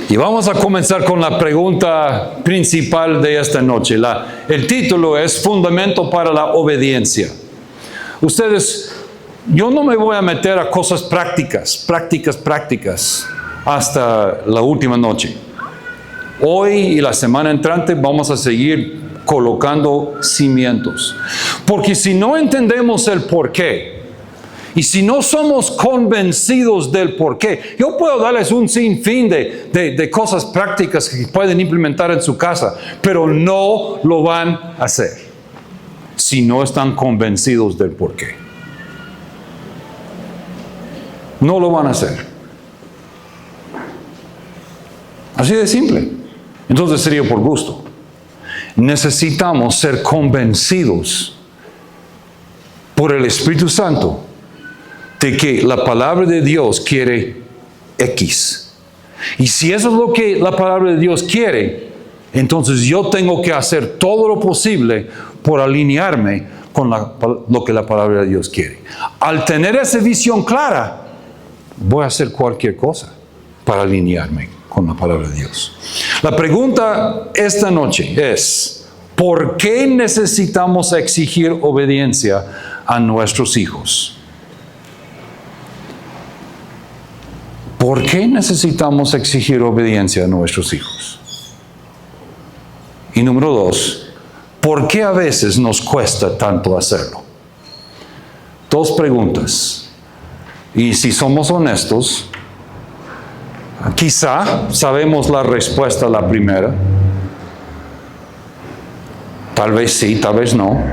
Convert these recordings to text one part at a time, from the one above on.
Y vamos a comenzar con la pregunta principal de esta noche. El título es Fundamento para la Obediencia. Ustedes, yo no me voy a meter a cosas prácticas, hasta la última noche. Hoy y la semana entrante vamos a seguir colocando cimientos. Porque si no entendemos el porqué, y si no somos convencidos del porqué, yo puedo darles un sinfín de cosas prácticas que pueden implementar en su casa, pero no lo van a hacer si no están convencidos del porqué. No lo van a hacer. Así de simple. Entonces sería por gusto. Necesitamos ser convencidos por el Espíritu Santo de que la palabra de Dios quiere X. Y si eso es lo que la palabra de Dios quiere, entonces yo tengo que hacer todo lo posible por alinearme con lo que la palabra de Dios quiere. Al tener esa visión clara, voy a hacer cualquier cosa para alinearme con la palabra de Dios. La pregunta esta noche es, ¿por qué necesitamos exigir obediencia a nuestros hijos? ¿Por qué necesitamos exigir obediencia a nuestros hijos? Y número 2, ¿por qué a veces nos cuesta tanto hacerlo? 2 preguntas. Y si somos honestos, quizá sabemos la respuesta a la primera. Tal vez sí, tal vez no.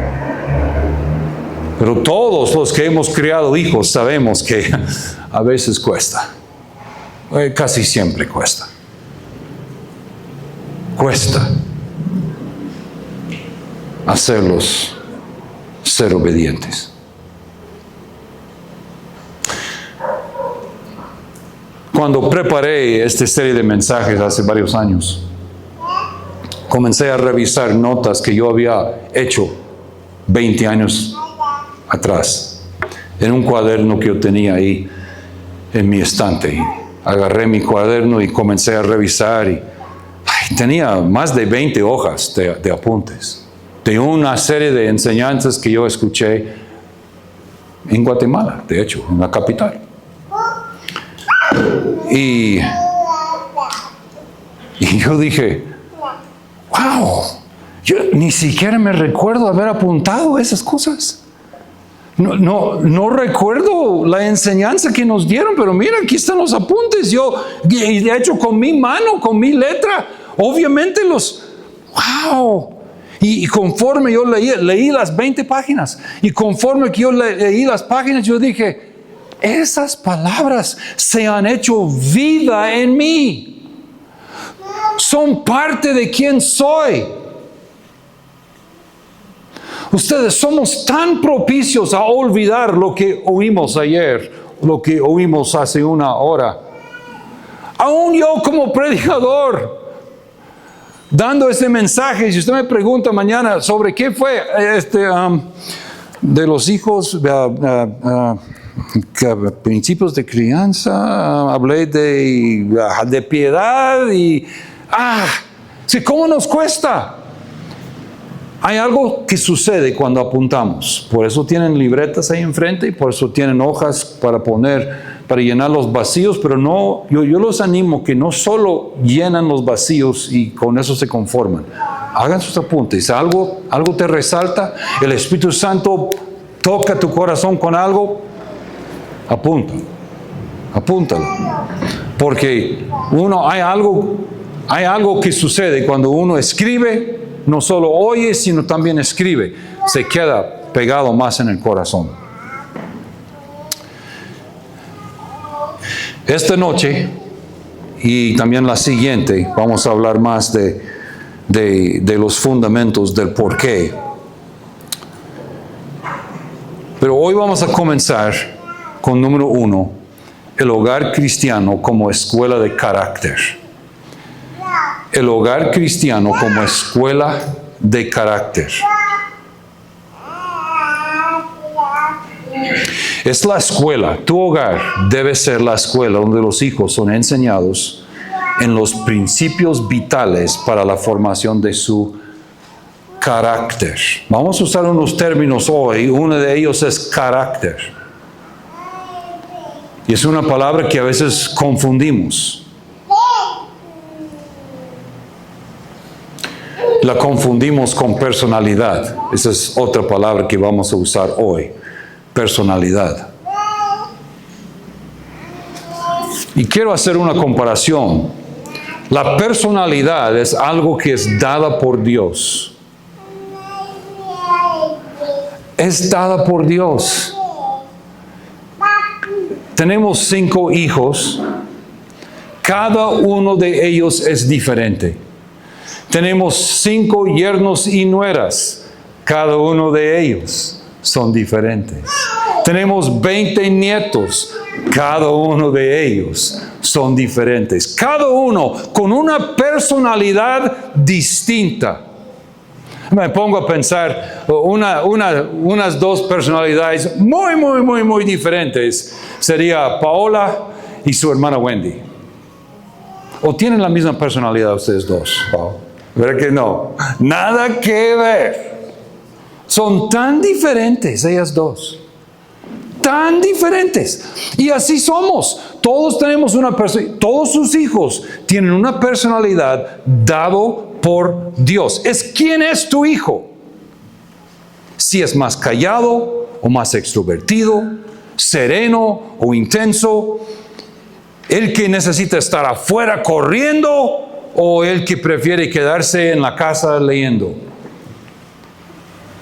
Pero todos los que hemos criado hijos sabemos que a veces cuesta. Casi siempre cuesta. Cuesta hacerlos ser obedientes. Cuando preparé esta serie de mensajes hace varios años, comencé a revisar notas que yo había hecho 20 años atrás, en un cuaderno que yo tenía ahí en mi estante. Agarré mi cuaderno y comencé a revisar y tenía más de 20 hojas de apuntes, de una serie de enseñanzas que yo escuché en Guatemala, de hecho, en la capital. Y yo dije, wow, yo ni siquiera me recuerdo haber apuntado esas cosas. No recuerdo la enseñanza que nos dieron, pero mira, aquí están los apuntes. Y de hecho con mi mano, con mi letra, obviamente wow. Y conforme yo leí las 20 páginas, y conforme que yo leí las páginas, yo dije, esas palabras se han hecho vida en mí. Son parte de quien soy. Ustedes somos tan propicios a olvidar lo que oímos ayer, lo que oímos hace una hora. Aún yo como predicador, dando ese mensaje, si usted me pregunta mañana sobre qué fue de los hijos, principios de crianza, hablé de piedad y ¿cómo nos cuesta? Hay algo que sucede cuando apuntamos. Por eso tienen libretas ahí enfrente y por eso tienen hojas para llenar los vacíos, pero no, yo los animo que no solo llenan los vacíos y con eso se conforman. Hagan sus apuntes. Algo te resalta, el Espíritu Santo toca tu corazón con algo, apúntalo. Porque hay algo que sucede cuando uno escribe. No solo oye, sino también escribe. Se queda pegado más en el corazón. Esta noche y también la siguiente vamos a hablar más de los fundamentos del porqué. Pero hoy vamos a comenzar con número 1, el hogar cristiano como escuela de carácter. El hogar cristiano como escuela de carácter. Es la escuela, tu hogar debe ser la escuela donde los hijos son enseñados en los principios vitales para la formación de su carácter. Vamos a usar unos términos hoy. Uno de ellos es carácter. Y es una palabra que a veces confundimos. La confundimos con personalidad. Esa es otra palabra que vamos a usar hoy. Personalidad. Y quiero hacer una comparación. La personalidad es algo que es dada por Dios. Es dada por Dios. Tenemos 5 hijos. Cada uno de ellos es diferente. Tenemos 5 yernos y nueras. Cada uno de ellos son diferentes. Tenemos 20 nietos. Cada uno de ellos son diferentes. Cada uno con una personalidad distinta. Me pongo a pensar unas 2 personalidades muy diferentes. Sería Paola y su hermana Wendy. ¿O tienen la misma personalidad ustedes 2? ¿Verdad que no? Nada que ver. Son tan diferentes ellas 2. Tan diferentes. Y así somos. Todos tenemos todos sus hijos tienen una personalidad dado por Dios. ¿Quién es tu hijo? Si es más callado o más extrovertido, sereno o intenso, el que necesita estar afuera corriendo o el que prefiere quedarse en la casa leyendo.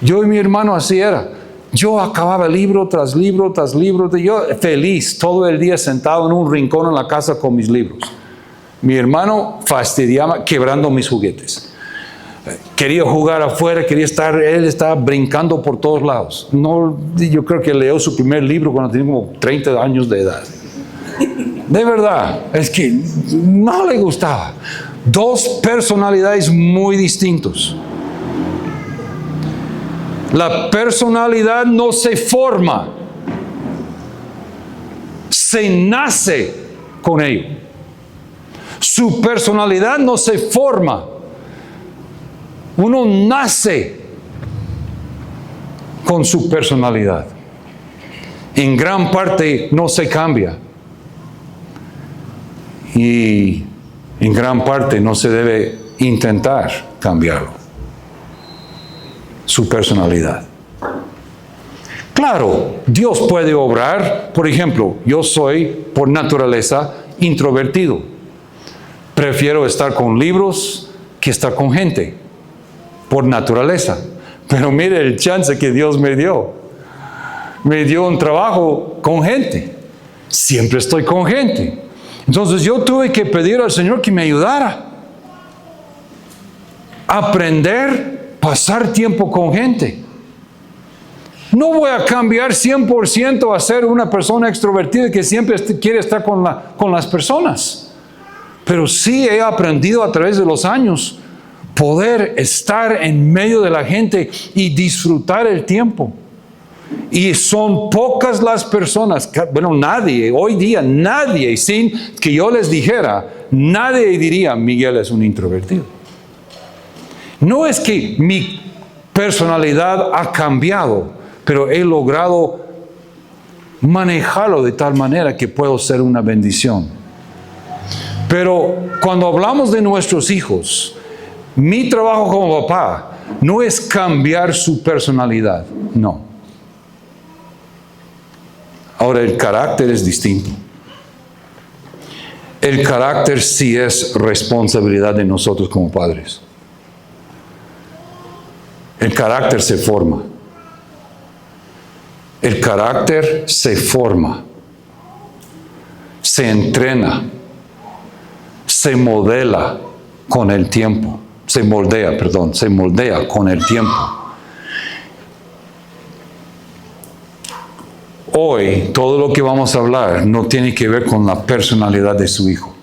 Yo y mi hermano así era. Yo acababa libro tras libro tras libro. Yo feliz todo el día sentado en un rincón en la casa con mis libros. Mi hermano fastidiaba quebrando mis juguetes. Quería jugar afuera, él estaba brincando por todos lados. No, yo creo que leyó su primer libro cuando tenía como 30 años de edad. De verdad, es que no le gustaba. 2 personalidades muy distintas. La personalidad no se forma, se nace con ello. Su personalidad no se forma. Uno nace con su personalidad. En gran parte no se cambia. Y en gran parte no se debe intentar cambiarlo. Su personalidad. Claro, Dios puede obrar. Por ejemplo, yo soy por naturaleza introvertido. Prefiero estar con libros que estar con gente. Por naturaleza. Pero mire el chance que Dios me dio. Me dio un trabajo con gente. Siempre estoy con gente. Entonces yo tuve que pedir al Señor que me ayudara. Aprender, pasar tiempo con gente. No voy a cambiar 100% a ser una persona extrovertida que siempre quiere estar con las personas. Pero sí he aprendido a través de los años poder estar en medio de la gente y disfrutar el tiempo. Y son pocas las personas, bueno, nadie, hoy día nadie, sin que yo les dijera, nadie diría, Miguel es un introvertido. No es que mi personalidad ha cambiado, pero he logrado manejarlo de tal manera que puedo ser una bendición. Pero cuando hablamos de nuestros hijos, mi trabajo como papá no es cambiar su personalidad, no. Ahora el carácter es distinto. El carácter sí es responsabilidad de nosotros como padres. El carácter se forma. El carácter se forma. Se entrena. Se modela con el tiempo. Se moldea con el tiempo. Hoy, todo lo que vamos a hablar no tiene que ver con la personalidad de su hijo.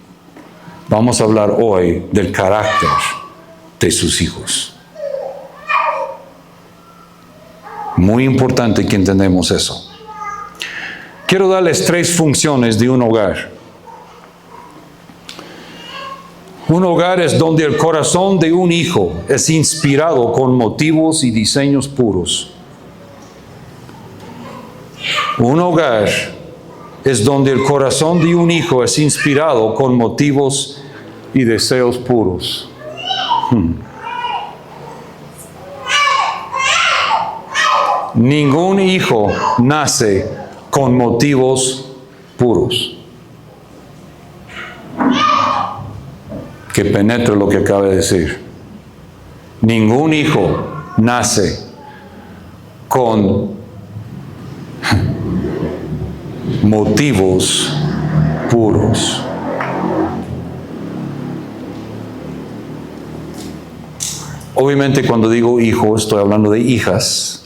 Vamos a hablar hoy del carácter de sus hijos. Muy importante que entendamos eso. Quiero darles 3 funciones de un hogar. Un hogar es donde el corazón de un hijo es inspirado con motivos y diseños puros. Un hogar es donde el corazón de un hijo es inspirado con motivos y deseos puros. Ningún hijo nace con motivos puros. Que penetre lo que acaba de decir. Ningún hijo nace con motivos puros. Obviamente cuando digo hijo estoy hablando de hijas,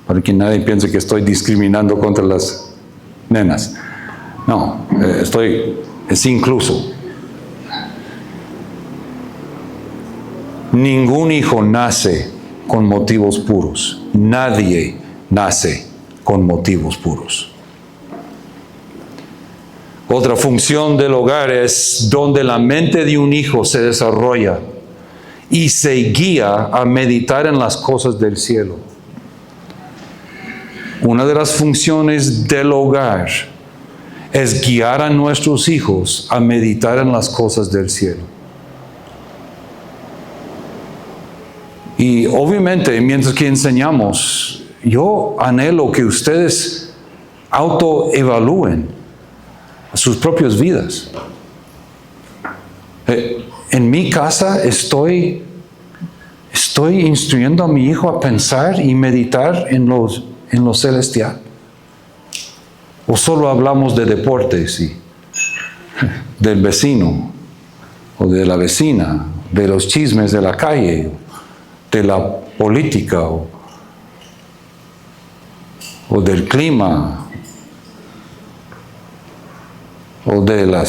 para que nadie piense que estoy discriminando contra las nenas. No, es incluso. Ningún hijo nace con motivos puros. Nadie nace con motivos puros. Otra función del hogar es donde la mente de un hijo se desarrolla y se guía a meditar en las cosas del cielo. Una de las funciones del hogar es guiar a nuestros hijos a meditar en las cosas del cielo. Y obviamente, mientras que enseñamos, yo anhelo que ustedes autoevalúen sus propias vidas. En mi casa estoy instruyendo a mi hijo a pensar y meditar en lo celestial. O solo hablamos de deportes y del vecino o de la vecina, de los chismes de la calle, de la política o del clima o de la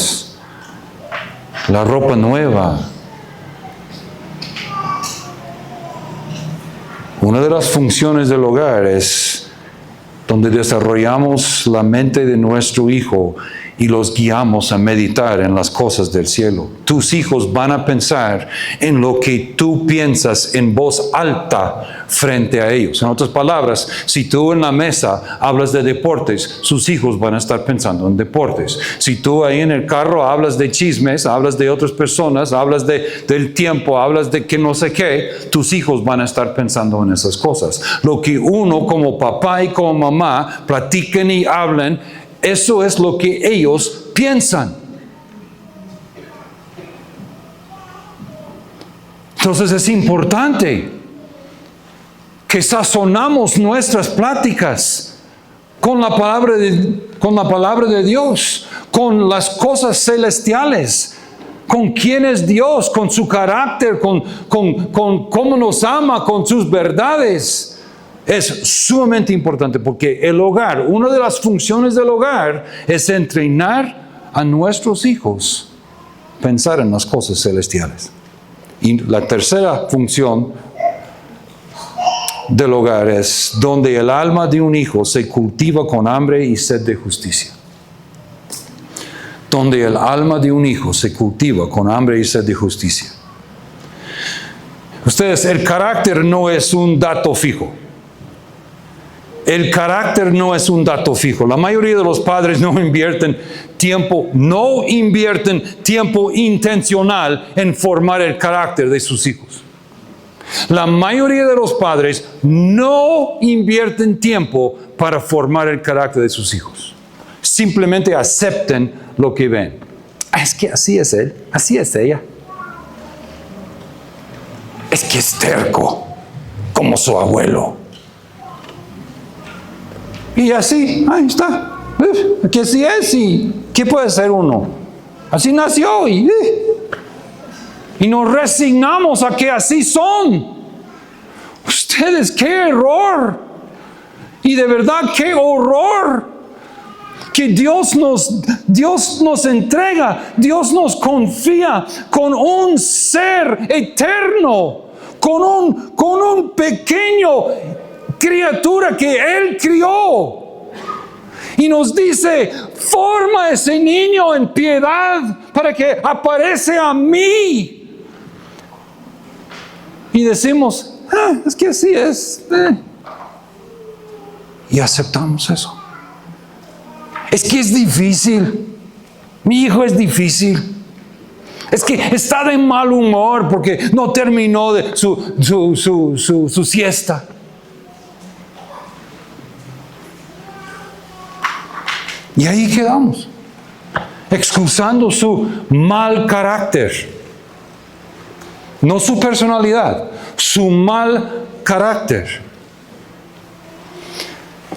ropa nueva. Una de las funciones del hogar es donde desarrollamos la mente de nuestro hijo y los guiamos a meditar en las cosas del cielo. Tus hijos van a pensar en lo que tú piensas en voz alta frente a ellos. En otras palabras, si tú en la mesa hablas de deportes, sus hijos van a estar pensando en deportes. Si tú ahí en el carro hablas de chismes, hablas de otras personas, hablas del tiempo, hablas de que no sé qué, tus hijos van a estar pensando en esas cosas. Lo que uno como papá y como mamá platiquen y hablen, eso es lo que ellos piensan. Entonces es importante que sazonamos nuestras pláticas con la palabra de Dios, con las cosas celestiales, con quién es Dios, con su carácter, con cómo nos ama, con sus verdades. Es sumamente importante porque el hogar, una de las funciones del hogar es entrenar a nuestros hijos a pensar en las cosas celestiales. Y la tercera función del hogar es donde el alma de un hijo se cultiva con hambre y sed de justicia. Donde el alma de un hijo se cultiva con hambre y sed de justicia. Ustedes, el carácter no es un dato fijo. El carácter no es un dato fijo. La mayoría de los padres no invierten tiempo intencional en formar el carácter de sus hijos. La mayoría de los padres no invierten tiempo para formar el carácter de sus hijos. Simplemente acepten lo que ven. Es que así es él, así es ella. Es que es terco, como su abuelo. Y así, ahí está. Que así es y ¿qué puede ser uno? Así nació y nos resignamos a que así son. Ustedes, qué error. Y de verdad, qué horror. Que Dios nos entrega, Dios nos confía con un ser eterno, con un pequeño criatura que Él crió. Y nos dice, forma ese niño en piedad para que aparece a mí. Y decimos, es que así es. Y aceptamos eso. Es que es difícil. Mi hijo es difícil. Es que está de mal humor porque no terminó de su siesta. Y ahí quedamos, excusando su mal carácter. No su personalidad, su mal carácter.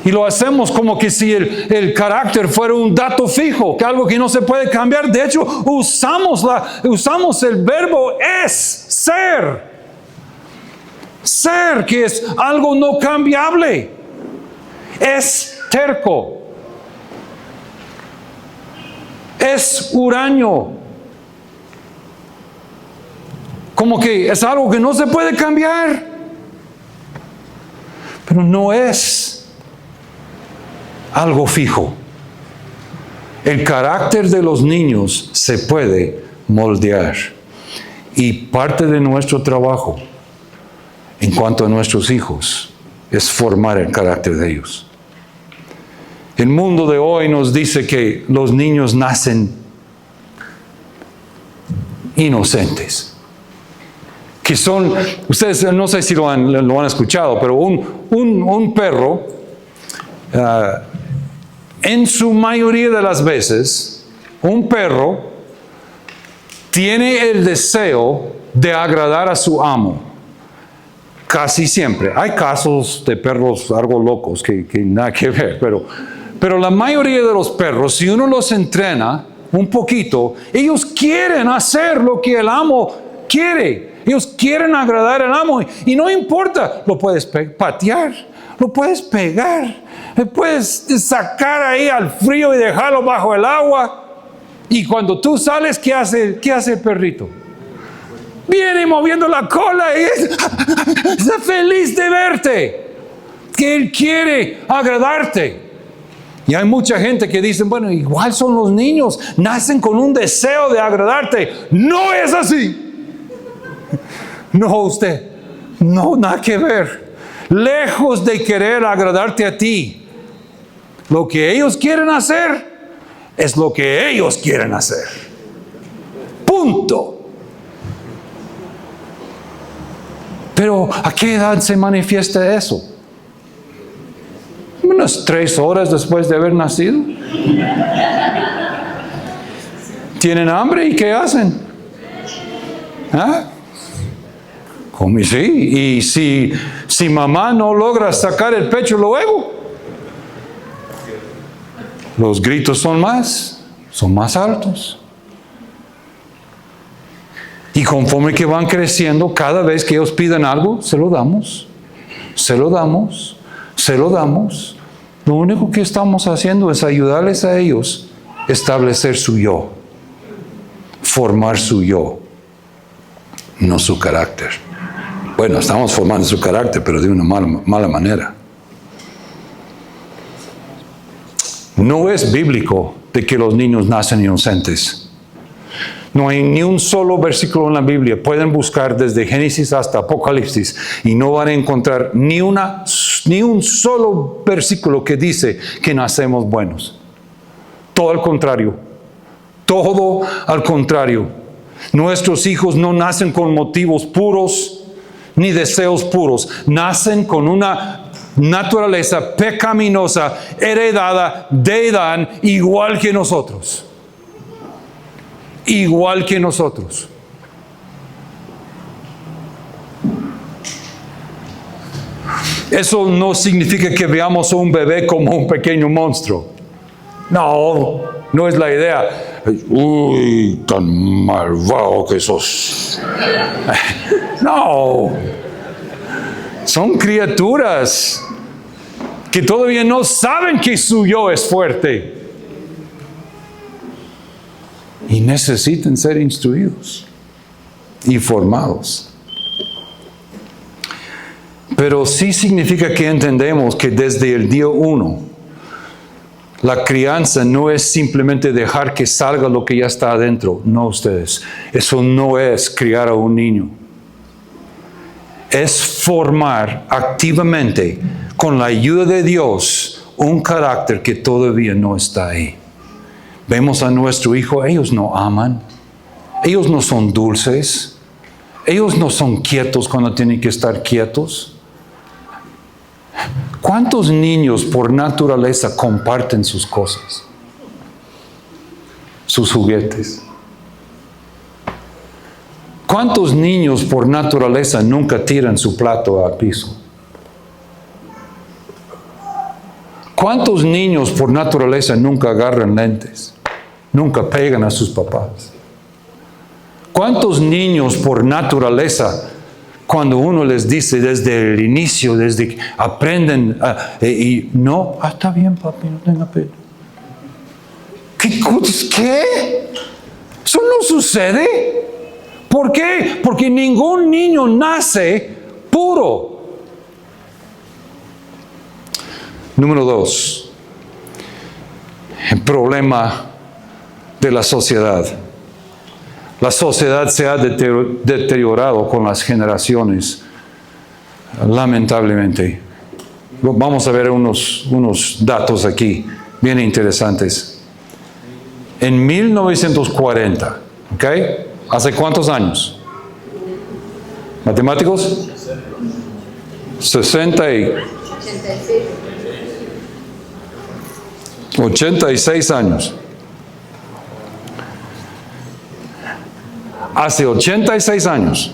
Y lo hacemos como que si el carácter fuera un dato fijo, que algo que no se puede cambiar. De hecho, usamos el verbo es, ser. Ser, que es algo no cambiable. Es terco. Es huraño. Como que es algo que no se puede cambiar. Pero no es algo fijo. El carácter de los niños se puede moldear. Y parte de nuestro trabajo en cuanto a nuestros hijos es formar el carácter de ellos. El mundo de hoy nos dice que los niños nacen inocentes. Que son, ustedes no sé si lo han escuchado, pero un perro, en su mayoría de las veces, un perro tiene el deseo de agradar a su amo. Casi siempre. Hay casos de perros algo locos que nada que ver, pero la mayoría de los perros, si uno los entrena un poquito, ellos quieren hacer lo que el amo quiere. Ellos quieren agradar al amo y no importa, lo puedes patear, lo puedes pegar, le puedes sacar ahí al frío y dejarlo bajo el agua. Y cuando tú sales, ¿qué hace el perrito? Viene moviendo la cola y está feliz de verte, que él quiere agradarte. Y hay mucha gente que dice, bueno, igual son los niños, nacen con un deseo de agradarte. No es así. No, usted, no, nada que ver. Lejos de querer agradarte a ti, lo que ellos quieren hacer es lo que ellos quieren hacer. Punto. Pero ¿a qué edad se manifiesta eso? Unas 3 horas después de haber nacido. ¿Tienen hambre y qué hacen? Come, sí. Y si mamá no logra sacar el pecho luego, los gritos son más altos. Y conforme que van creciendo, cada vez que ellos piden algo, se lo damos. Lo único que estamos haciendo es ayudarles a ellos a establecer su yo, formar su yo, no su carácter. Bueno, estamos formando su carácter, pero de una mala manera. No es bíblico de que los niños nacen inocentes. No hay ni un solo versículo en la Biblia. Pueden buscar desde Génesis hasta Apocalipsis y no van a encontrar ni un solo versículo que dice que nacemos buenos. Todo al contrario. Todo al contrario. Nuestros hijos no nacen con motivos puros ni deseos puros. Nacen con una naturaleza pecaminosa heredada de Adán, igual que nosotros. Igual que nosotros. Eso no significa que veamos a un bebé como un pequeño monstruo. No es la idea. Uy, tan malvado que sos. No. Son criaturas que todavía no saben que su yo es fuerte. Y necesitan ser instruidos y formados. Pero sí significa que entendemos que desde el día 1, La crianza no es simplemente dejar que salga lo que ya está adentro. No, ustedes. Eso no es criar a un niño. Es formar activamente, con la ayuda de Dios, un carácter que todavía no está ahí. Vemos a nuestro hijo, ellos no aman. Ellos no son dulces. Ellos no son quietos cuando tienen que estar quietos. ¿Cuántos niños por naturaleza comparten sus cosas? Sus juguetes. ¿Cuántos niños por naturaleza nunca tiran su plato al piso? ¿Cuántos niños por naturaleza nunca agarran lentes? Nunca pegan a sus papás. ¿Cuántos niños por naturaleza, cuando uno les dice desde el inicio, desde que aprenden, y no, está bien papi, no tenga pena? ¿Qué? ¿Eso no sucede? ¿Por qué? Porque ningún niño nace puro. Número 2, el problema de la sociedad. La sociedad se ha deteriorado con las generaciones, lamentablemente. Vamos a ver unos datos aquí, bien interesantes. En 1940, ¿ok? ¿Hace cuántos años? ¿Matemáticos? 86 años. Hace 86 años,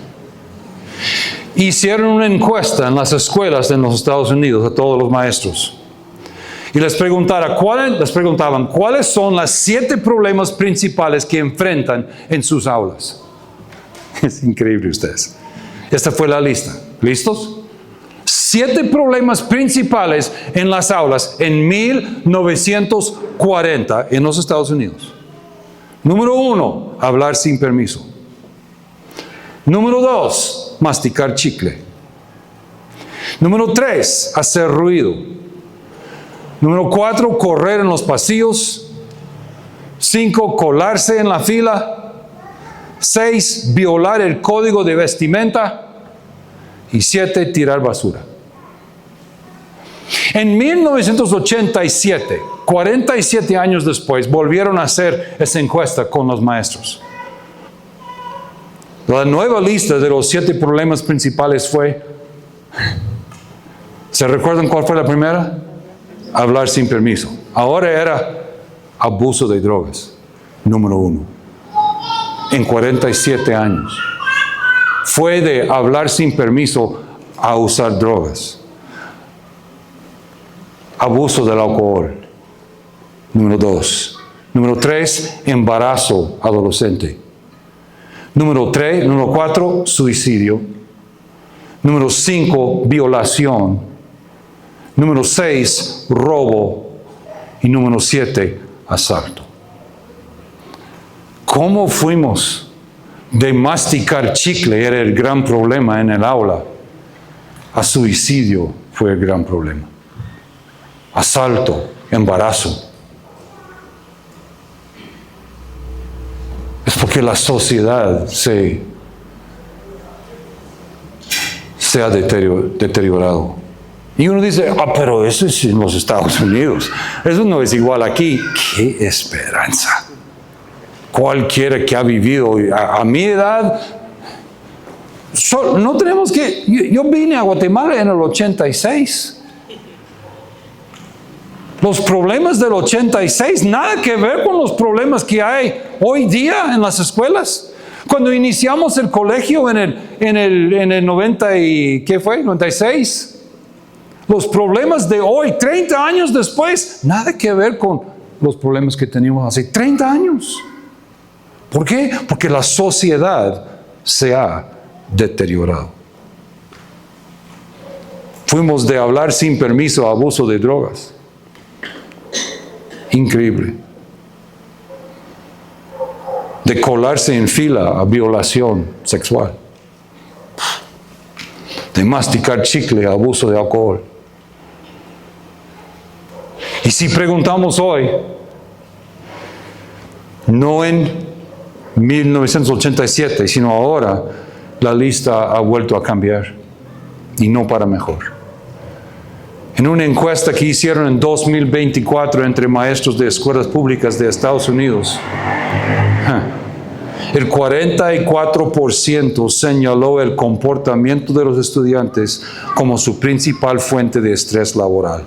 hicieron una encuesta en las escuelas en los Estados Unidos a todos los maestros. Y les preguntaban, ¿cuáles son los 7 problemas principales que enfrentan en sus aulas? Es increíble ustedes. Esta fue la lista. ¿Listos? 7 problemas principales en las aulas en 1940 en los Estados Unidos. Número 1, hablar sin permiso. Número 2, masticar chicle. Número 3, hacer ruido. Número 4, correr en los pasillos. 5, colarse en la fila. 6, violar el código de vestimenta. Y 7, tirar basura. En 1987, 47 años después, volvieron a hacer esa encuesta con los maestros. La nueva lista de los 7 problemas principales fue, ¿se recuerdan cuál fue la primera? Hablar sin permiso. Ahora era abuso de drogas, número 1. En 47 años. Fue de hablar sin permiso a usar drogas. Abuso del alcohol, número 2. Número 3, embarazo adolescente. Número 4, suicidio. Número 5, violación. Número 6, robo. Y número 7, asalto. ¿Cómo fuimos de masticar chicle era el gran problema en el aula, a suicidio fue el gran problema? Asalto, embarazo. Es porque la sociedad se ha deteriorado. Y uno dice, pero eso es en los Estados Unidos. Eso no es igual aquí. ¡Qué esperanza! Cualquiera que ha vivido a mi edad, no tenemos que... Yo vine a Guatemala en el 86. Los problemas del 86, nada que ver con los problemas que hay hoy día en las escuelas. Cuando iniciamos el colegio en el 90 y, ¿qué fue? 96. Los problemas de hoy, 30 años después, nada que ver con los problemas que teníamos hace 30 años. ¿Por qué? Porque la sociedad se ha deteriorado. Fuimos de hablar sin permiso a abuso de drogas. Increíble. De colarse en fila a violación sexual. De masticar chicle a abuso de alcohol. Y si preguntamos hoy, no en 1987, sino ahora, la lista ha vuelto a cambiar, y no para mejor. En una encuesta que hicieron en 2024 entre maestros de escuelas públicas de Estados Unidos, el 44% señaló el comportamiento de los estudiantes como su principal fuente de estrés laboral.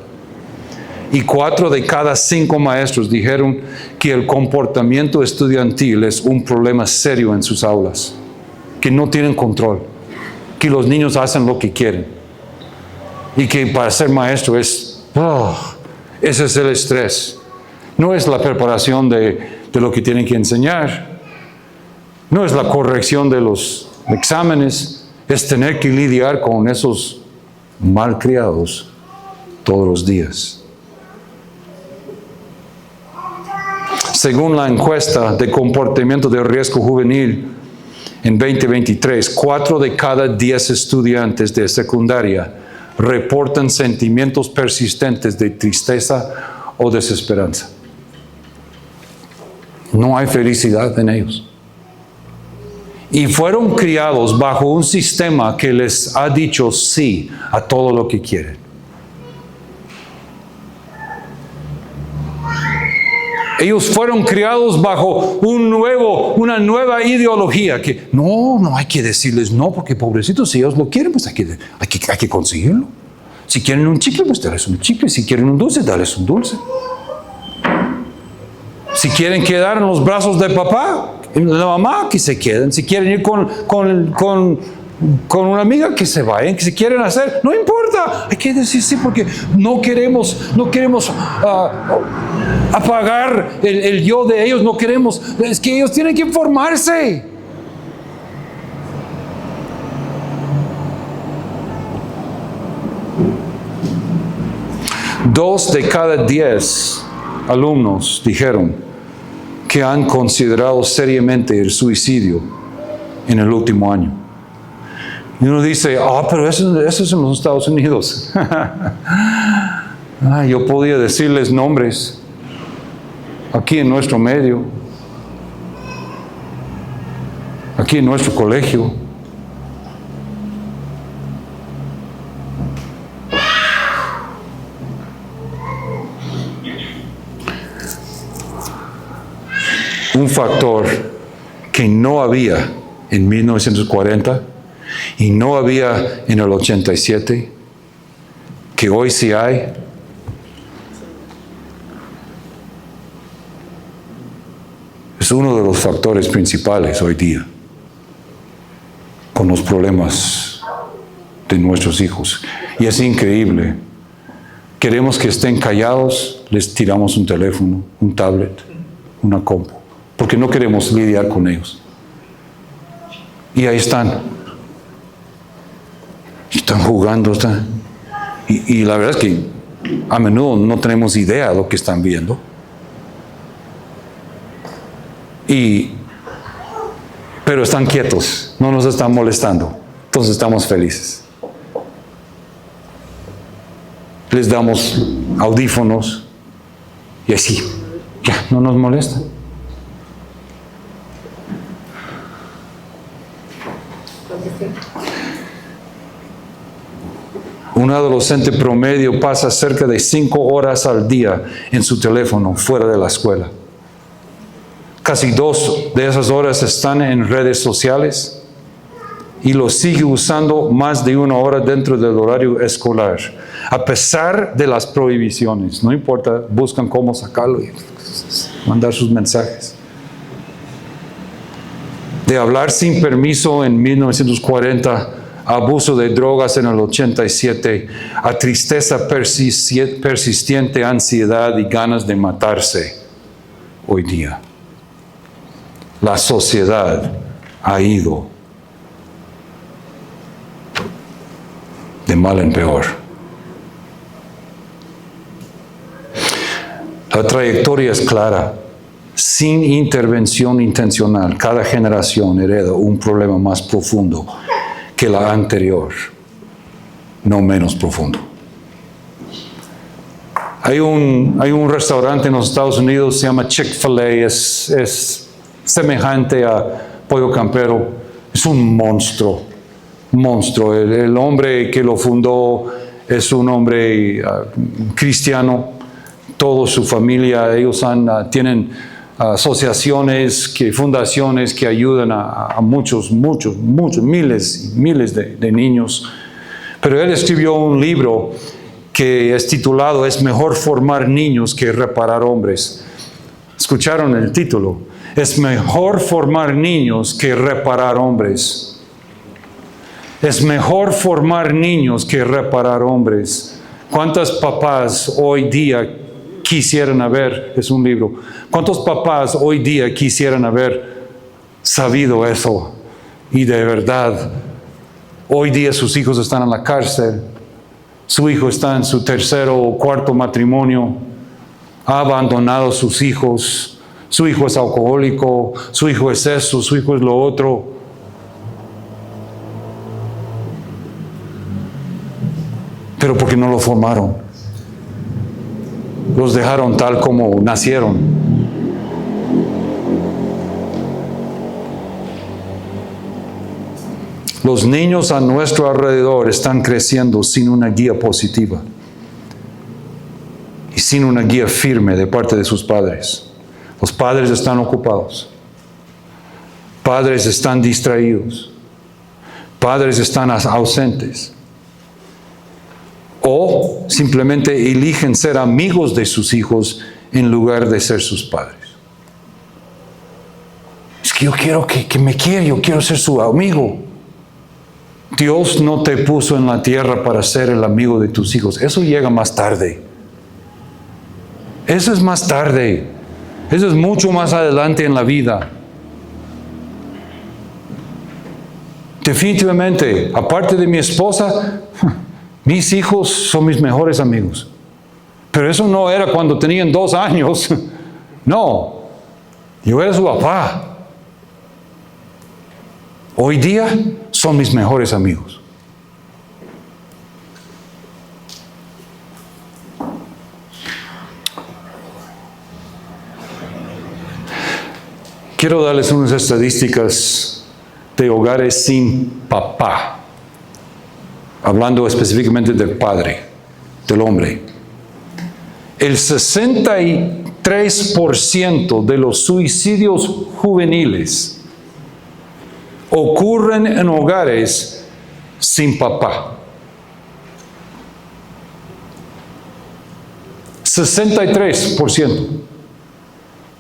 Y 4 de cada 5 maestros dijeron que el comportamiento estudiantil es un problema serio en sus aulas, que no tienen control, que los niños hacen lo que quieren y que para ser maestro ese es el estrés. No es la preparación de lo que tienen que enseñar, no es la corrección de los exámenes, es tener que lidiar con esos malcriados todos los días. Según la encuesta de comportamiento de riesgo juvenil en 2023, 4 de cada 10 estudiantes de secundaria reportan sentimientos persistentes de tristeza o desesperanza. No hay felicidad en ellos. Y fueron criados bajo un sistema que les ha dicho sí a todo lo que quieren. Ellos fueron criados bajo una nueva ideología que no hay que decirles no, porque pobrecitos, si ellos lo quieren, pues hay que conseguirlo. Si quieren un chicle, pues darles un chicle. Si quieren un dulce, darles un dulce. Si quieren quedar en los brazos de papá, de la mamá, que se queden. Si quieren ir con una amiga, que se vayan. Que si quieren hacer, no importa. Hay que decir sí, porque no queremos apagar el yo de ellos. No queremos. Es que ellos tienen que informarse. Dos de cada 10 alumnos dijeron que han considerado seriamente el suicidio en el último año. Y uno dice, pero eso es en los Estados Unidos. Yo podía decirles nombres aquí en nuestro medio, aquí en nuestro colegio. Un factor que no había en 1940 y no había en el 87, que hoy sí hay, es uno de los factores principales hoy día con los problemas de nuestros hijos. Y es increíble. Queremos que estén callados, les tiramos un teléfono, un tablet, una compu, porque no queremos lidiar con ellos. Y ahí están. Están jugando. Y la verdad es que a menudo no tenemos idea de lo que están viendo. Pero están quietos, no nos están molestando. Entonces estamos felices. Les damos audífonos y así, ya, no nos molesta. Un adolescente promedio pasa cerca de 5 horas al día en su teléfono fuera de la escuela. Casi 2 de esas horas están en redes sociales y lo sigue usando más de 1 hora dentro del horario escolar. A pesar de las prohibiciones, no importa, buscan cómo sacarlo y mandar sus mensajes. De hablar sin permiso en 1940, a abuso de drogas en el 87, a tristeza persistente, ansiedad y ganas de matarse hoy día. La sociedad ha ido de mal en peor. La trayectoria es clara. Sin intervención intencional, cada generación hereda un problema más profundo que la anterior, no menos profundo. Hay un restaurante en los Estados Unidos, se llama Chick-fil-A, es semejante a Pollo Campero, es un monstruo. El hombre que lo fundó es un hombre cristiano, toda su familia, ellos tienen asociaciones, fundaciones que ayudan a muchos, miles y miles de niños. Pero él escribió un libro que es titulado "Es mejor formar niños que reparar hombres". ¿Escucharon el título? Es mejor formar niños que reparar hombres. Es mejor formar niños que reparar hombres. ¿Cuántos papás hoy día quisieran haber, es un libro, cuántos papás hoy día quisieran haber sabido eso? Y de verdad, hoy día sus hijos están en la cárcel. Su hijo está en su tercero o cuarto matrimonio, ha abandonado a sus hijos, su hijo es alcohólico, su hijo es eso, su hijo es lo otro. Pero porque no lo formaron, los dejaron tal como nacieron. Los niños a nuestro alrededor están creciendo sin una guía positiva y sin una guía firme de parte de sus padres. Los padres están ocupados, padres están distraídos, padres están ausentes, o simplemente eligen ser amigos de sus hijos en lugar de ser sus padres. Es que yo quiero que me quiera, yo quiero ser su amigo. Dios no te puso en la tierra para ser el amigo de tus hijos. Eso llega más tarde. Eso es más tarde. Eso es mucho más adelante en la vida. Definitivamente, aparte de mi esposa, mis hijos son mis mejores amigos. Pero eso no era cuando tenían 2 años. No, yo era su papá. Hoy día son mis mejores amigos. Quiero darles unas estadísticas de hogares sin papá, hablando específicamente del padre, del hombre. El 63% de los suicidios juveniles ocurren en hogares sin papá. 63%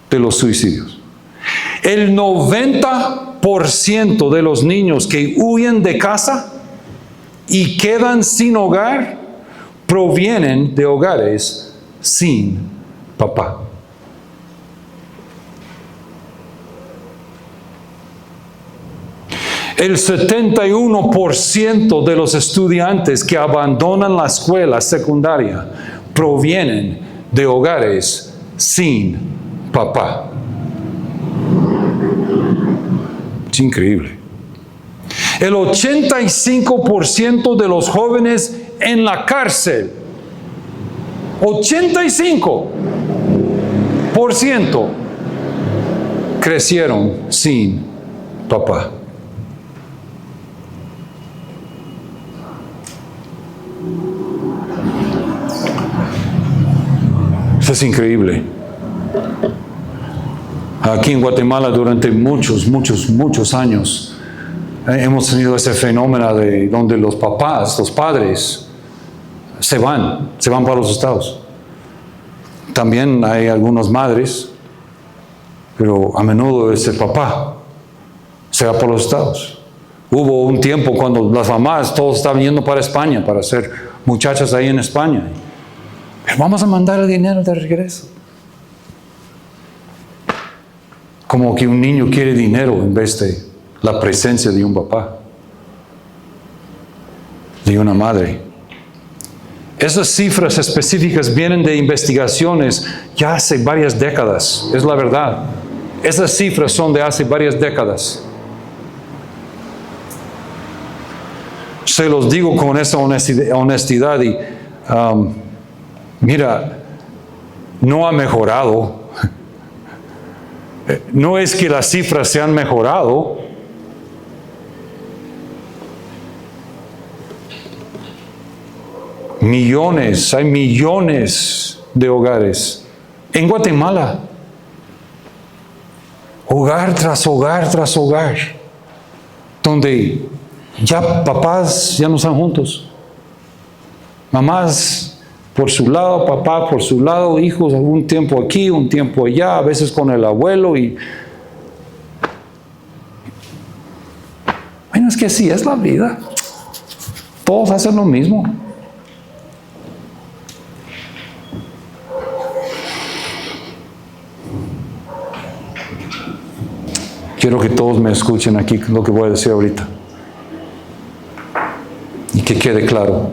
de los suicidios. El 90% de los niños que huyen de casa y quedan sin hogar provienen de hogares sin papá. El 71% de los estudiantes que abandonan la escuela secundaria provienen de hogares sin papá. Es increíble. El 85% de los jóvenes en la cárcel, 85%, crecieron sin papá. Eso es increíble. Aquí en Guatemala durante muchos años hemos tenido ese fenómeno de donde los papás, los padres, se van para los estados. También hay algunas madres, pero a menudo es el papá, se va para los estados. Hubo un tiempo cuando las mamás todos estaban yendo para España para ser muchachas ahí en España. Pero vamos a mandar el dinero de regreso. Como que un niño quiere dinero en vez de la presencia de un papá, de una madre. Esas cifras específicas vienen de investigaciones ya hace varias décadas, es la verdad. Esas cifras son de hace varias décadas. Se los digo con esa honestidad y mira, no ha mejorado. No es que las cifras se han mejorado. Hay millones de hogares en Guatemala. Hogar tras hogar tras hogar, donde ya papás ya no están juntos. Mamás por su lado, papá por su lado, hijos un tiempo aquí, un tiempo allá, a veces con el abuelo y... Bueno, es que así es la vida. Todos hacen lo mismo. Quiero que todos me escuchen aquí lo que voy a decir ahorita. Y que quede claro.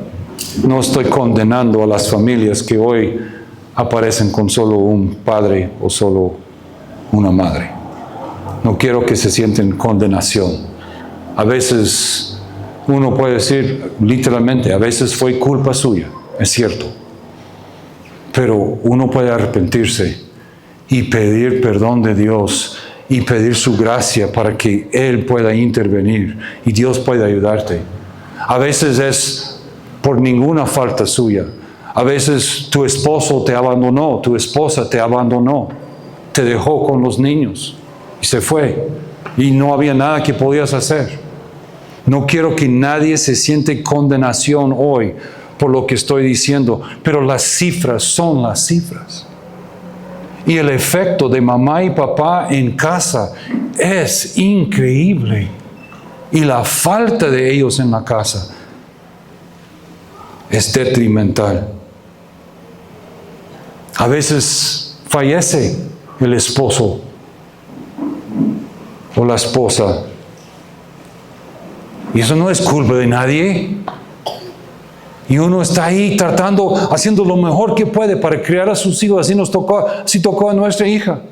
No estoy condenando a las familias que hoy aparecen con solo un padre o solo una madre. No quiero que se sienten condenación. A veces uno puede decir literalmente, a veces fue culpa suya, es cierto. Pero uno puede arrepentirse y pedir perdón de Dios y pedir su gracia para que Él pueda intervenir y Dios pueda ayudarte. A veces es por ninguna falta suya. A veces tu esposo te abandonó, tu esposa te abandonó, te dejó con los niños y se fue y no había nada que podías hacer. No quiero que nadie se siente condenación hoy por lo que estoy diciendo, pero las cifras son las cifras. Y el efecto de mamá y papá en casa es increíble. Y la falta de ellos en la casa es detrimental. A veces fallece el esposo o la esposa. Y eso no es culpa de nadie. Y uno está ahí tratando, haciendo lo mejor que puede para criar a sus hijos. Así tocó a nuestra hija.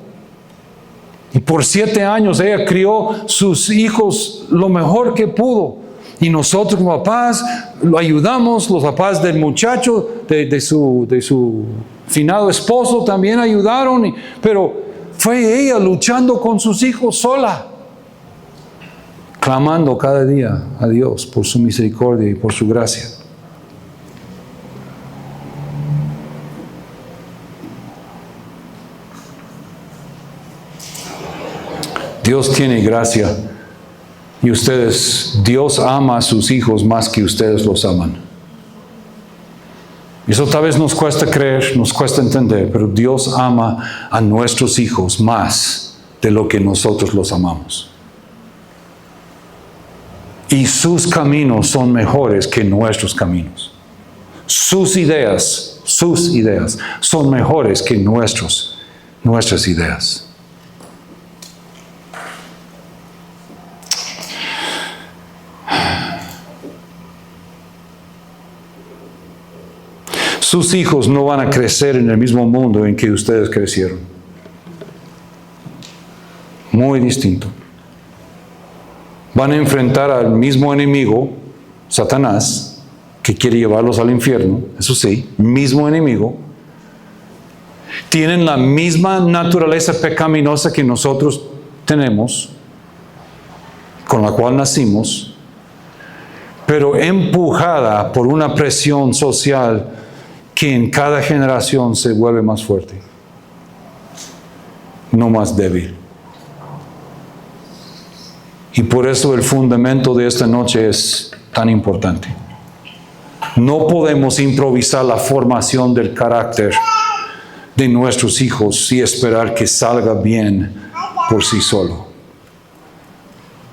Y por 7 años ella crió sus hijos lo mejor que pudo. Y nosotros como papás lo ayudamos, los papás del muchacho, de su finado esposo también ayudaron. Pero fue ella luchando con sus hijos sola. Clamando cada día a Dios por su misericordia y por su gracia. Dios tiene gracia y Dios ama a sus hijos más que ustedes los aman. Eso tal vez nos cuesta creer, nos cuesta entender, pero Dios ama a nuestros hijos más de lo que nosotros los amamos. Y sus caminos son mejores que nuestros caminos. Sus ideas son mejores que nuestras ideas. Sus hijos no van a crecer en el mismo mundo en que ustedes crecieron. Muy distinto. Van a enfrentar al mismo enemigo, Satanás, que quiere llevarlos al infierno, eso sí, mismo enemigo. Tienen la misma naturaleza pecaminosa que nosotros tenemos, con la cual nacimos, pero empujada por una presión social que en cada generación se vuelve más fuerte, no más débil. Y por eso el fundamento de esta noche es tan importante. No podemos improvisar la formación del carácter de nuestros hijos y esperar que salga bien por sí solo.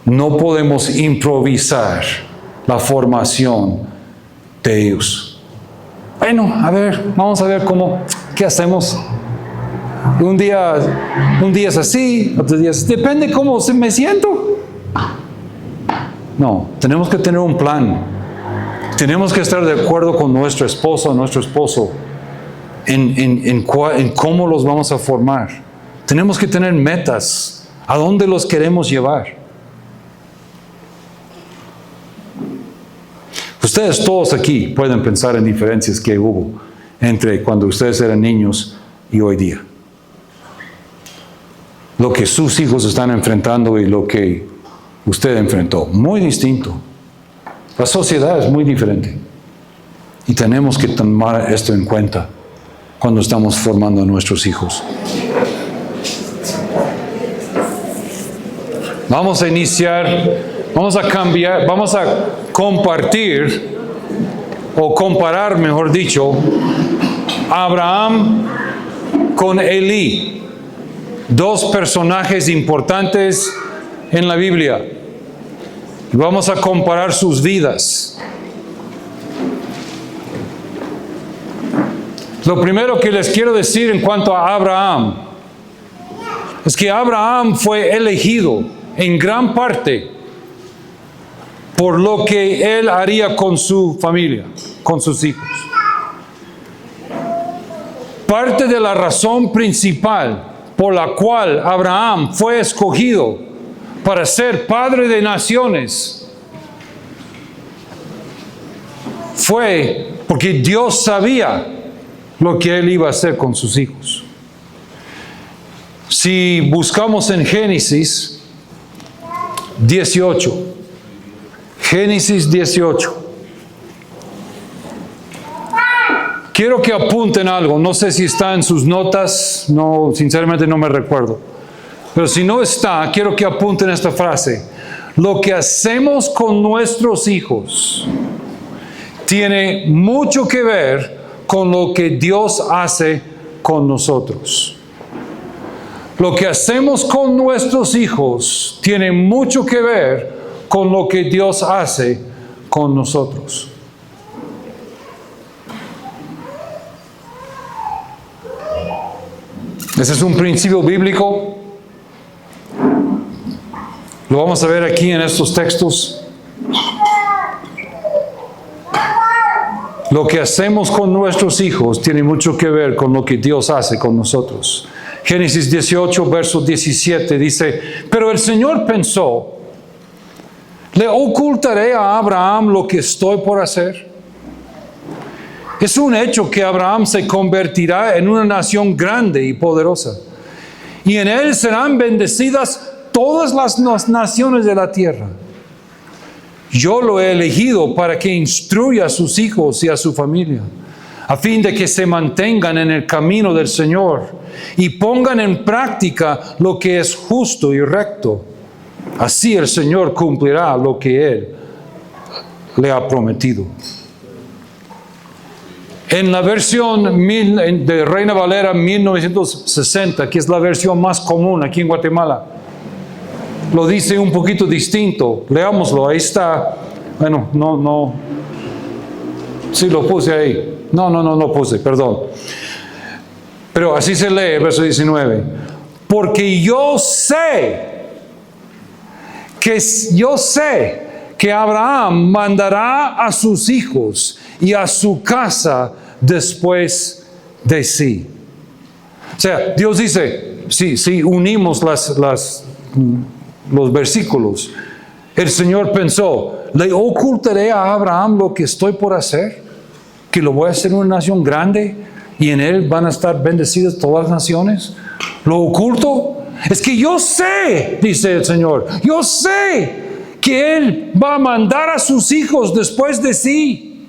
No podemos improvisar la formación de ellos. Bueno, vamos a ver qué hacemos. Un día es así, otro día es así. Depende cómo me siento. No, tenemos que tener un plan. Tenemos que estar de acuerdo con nuestro esposo en cómo los vamos a formar. Tenemos que tener metas. ¿A dónde los queremos llevar? Ustedes todos aquí pueden pensar en diferencias que hubo entre cuando ustedes eran niños y hoy día. Lo que sus hijos están enfrentando y lo que usted enfrentó. Muy distinto. La sociedad es muy diferente. Y tenemos que tomar esto en cuenta cuando estamos formando a nuestros hijos. Vamos a iniciar, vamos a cambiar, vamos a compartir, o comparar, mejor dicho, a Abraham con Elí. Dos personajes importantes en la Biblia. Y vamos a comparar sus vidas. Lo primero que les quiero decir en cuanto a Abraham es que Abraham fue elegido en gran parte por lo que él haría con su familia, con sus hijos. Parte de la razón principal por la cual Abraham fue escogido para ser padre de naciones fue porque Dios sabía lo que él iba a hacer con sus hijos. Si buscamos en Génesis 18, Génesis 18. Quiero que apunten algo, no sé si está en sus notas, no, sinceramente no me recuerdo. Pero si no está, quiero que apunten esta frase. Lo que hacemos con nuestros hijos tiene mucho que ver con lo que Dios hace con nosotros. Lo que hacemos con nuestros hijos tiene mucho que ver con lo que Dios hace con nosotros. Ese es un principio bíblico. Lo vamos a ver aquí en estos textos. Lo que hacemos con nuestros hijos tiene mucho que ver con lo que Dios hace con nosotros. Génesis 18, verso 17 dice, pero el Señor pensó, ¿le ocultaré a Abraham lo que estoy por hacer? Es un hecho que Abraham se convertirá en una nación grande y poderosa, y en él serán bendecidas todas las naciones de la tierra. Yo lo he elegido para que instruya a sus hijos y a su familia, a fin de que se mantengan en el camino del Señor y pongan en práctica lo que es justo y recto. Así el Señor cumplirá lo que Él le ha prometido. En la versión de Reina Valera 1960, que es la versión más común aquí en Guatemala, lo dice un poquito distinto. Leámoslo, ahí está. Bueno, no. Sí, lo puse ahí. No puse, perdón. Pero así se lee, verso 19. Porque yo sé que Abraham mandará a sus hijos y a su casa después de sí. O sea, Dios dice, si unimos los versículos, el Señor pensó, ¿le ocultaré a Abraham lo que estoy por hacer? ¿Que lo voy a hacer una nación grande y en él van a estar bendecidas todas las naciones? ¿Lo oculto? Es que yo sé, dice el Señor, yo sé que Él va a mandar a sus hijos después de sí.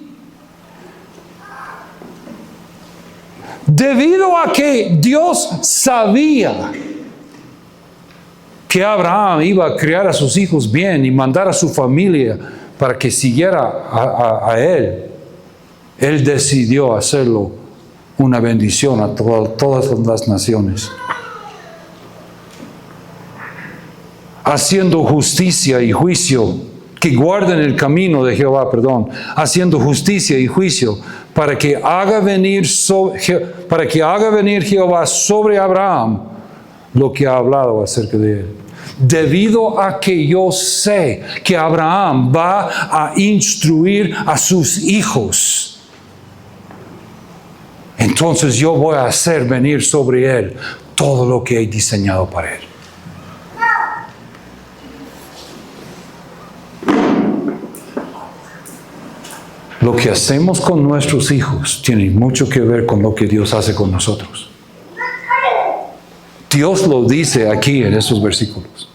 Debido a que Dios sabía que Abraham iba a criar a sus hijos bien y mandar a su familia para que siguiera a Él, Él decidió hacerlo una bendición a todas las naciones. Haciendo justicia y juicio, que guarden el camino de Jehová, haciendo justicia y juicio, para que haga venir Jehová sobre Abraham lo que ha hablado acerca de él. Debido a que yo sé que Abraham va a instruir a sus hijos, entonces yo voy a hacer venir sobre él todo lo que he diseñado para él. Lo que hacemos con nuestros hijos tiene mucho que ver con lo que Dios hace con nosotros. Dios lo dice aquí en estos versículos.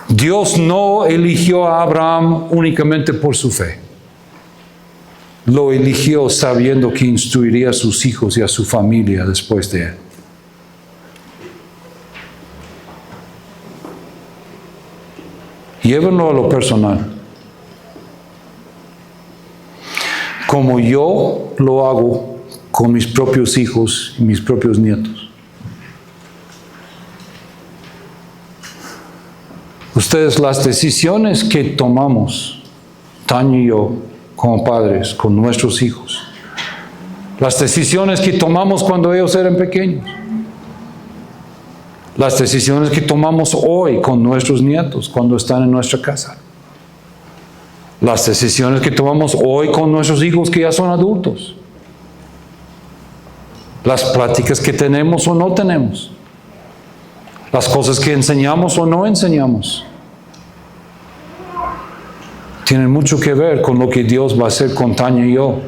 Dios no eligió a Abraham únicamente por su fe. Lo eligió sabiendo que instruiría a sus hijos y a su familia después de él. Llévenlo a lo personal. Como yo lo hago con mis propios hijos y mis propios nietos. Ustedes, las decisiones que tomamos, Tania y yo, como padres, con nuestros hijos, las decisiones que tomamos cuando ellos eran pequeños, las decisiones que tomamos hoy con nuestros nietos cuando están en nuestra casa, las decisiones que tomamos hoy con nuestros hijos que ya son adultos, las pláticas que tenemos o no tenemos, las cosas que enseñamos o no enseñamos, tienen mucho que ver con lo que Dios va a hacer con Tania y yo.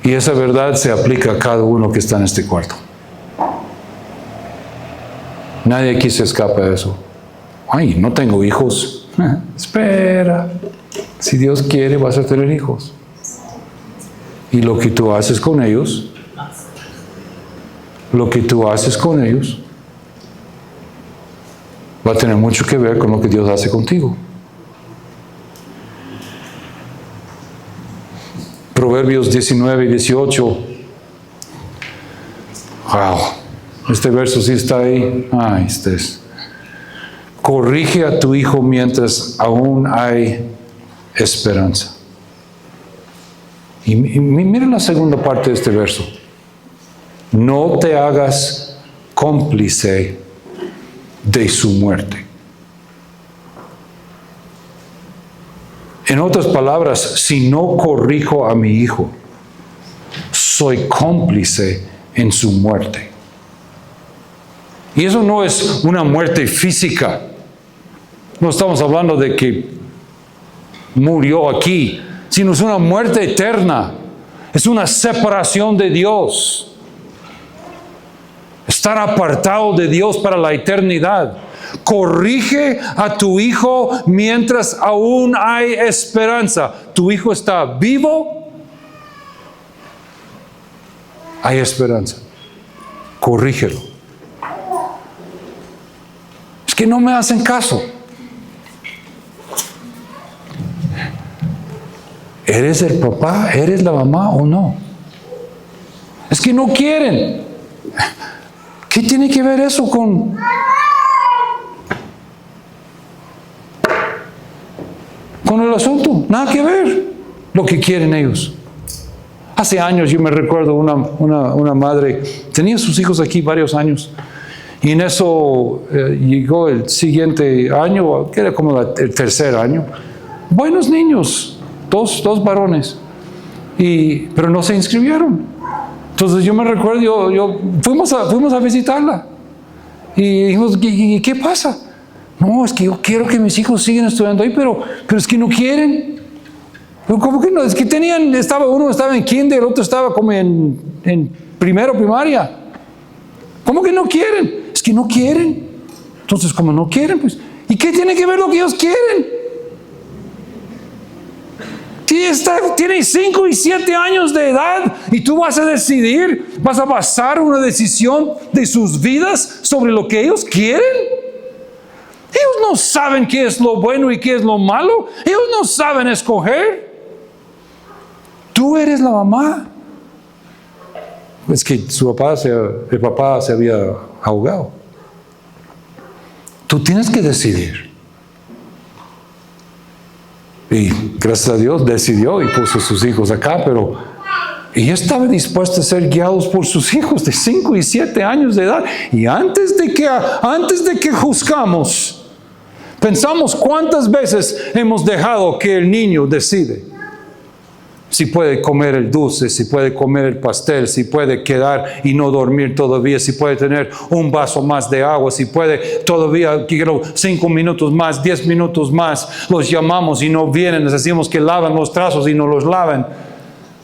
Y esa verdad se aplica a cada uno que está en este cuarto. Nadie aquí se escapa de eso. Ay, no tengo hijos. Espera. Si Dios quiere, vas a tener hijos. Y lo que tú haces con ellos, va a tener mucho que ver con lo que Dios hace contigo. Proverbios 19 y 18. Wow. Este verso sí está ahí. Ay, este es. Corrige a tu hijo mientras aún hay esperanza. Y miren la segunda parte de este verso. No te hagas cómplice de su muerte. En otras palabras, si no corrijo a mi hijo, soy cómplice en su muerte. Y eso no es una muerte física. No estamos hablando de que murió aquí, sino es una muerte eterna. Es una separación de Dios. Estar apartado de Dios para la eternidad. Corrige a tu hijo mientras aún hay esperanza. ¿Tu hijo está vivo? Hay esperanza. Corrígelo. Es que no me hacen caso. ¿Eres el papá? ¿Eres la mamá o no? Es que no quieren. ¿Qué tiene que ver eso con el asunto? Nada que ver lo que quieren ellos. Hace años yo me recuerdo una madre, tenía sus hijos aquí varios años, y en eso llegó el siguiente año, que era como el tercer año, buenos niños, dos varones, pero no se inscribieron. Entonces yo me recuerdo, fuimos a visitarla, y dijimos, ¿y qué pasa? No, es que yo quiero que mis hijos sigan estudiando ahí, pero es que no quieren. ¿Cómo que no? Es que uno estaba en kinder, el otro estaba como en primero primaria. ¿Cómo que no quieren? Es que no quieren. Entonces, como no quieren, pues, ¿y qué tiene que ver lo que ellos quieren? Tiene 5 y 7 años de edad y tú vas a decidir, vas a basar una decisión de sus vidas sobre lo que ellos quieren. Ellos no saben qué es lo bueno y qué es lo malo. Ellos no saben escoger. Tú eres la mamá. Es que el papá se había ahogado. Tú tienes que decidir. Y gracias a Dios decidió y puso a sus hijos acá, pero ella estaba dispuesta a ser guiados por sus hijos de 5 y 7 años de edad. Y antes de que juzgamos, pensamos cuántas veces hemos dejado que el niño decide. Si puede comer el dulce, si puede comer el pastel, si puede quedar y no dormir todavía, si puede tener un vaso más de agua, si puede todavía, quiero 5 minutos más, 10 minutos más, los llamamos y no vienen, les decimos que lavan los trazos y no los lavan.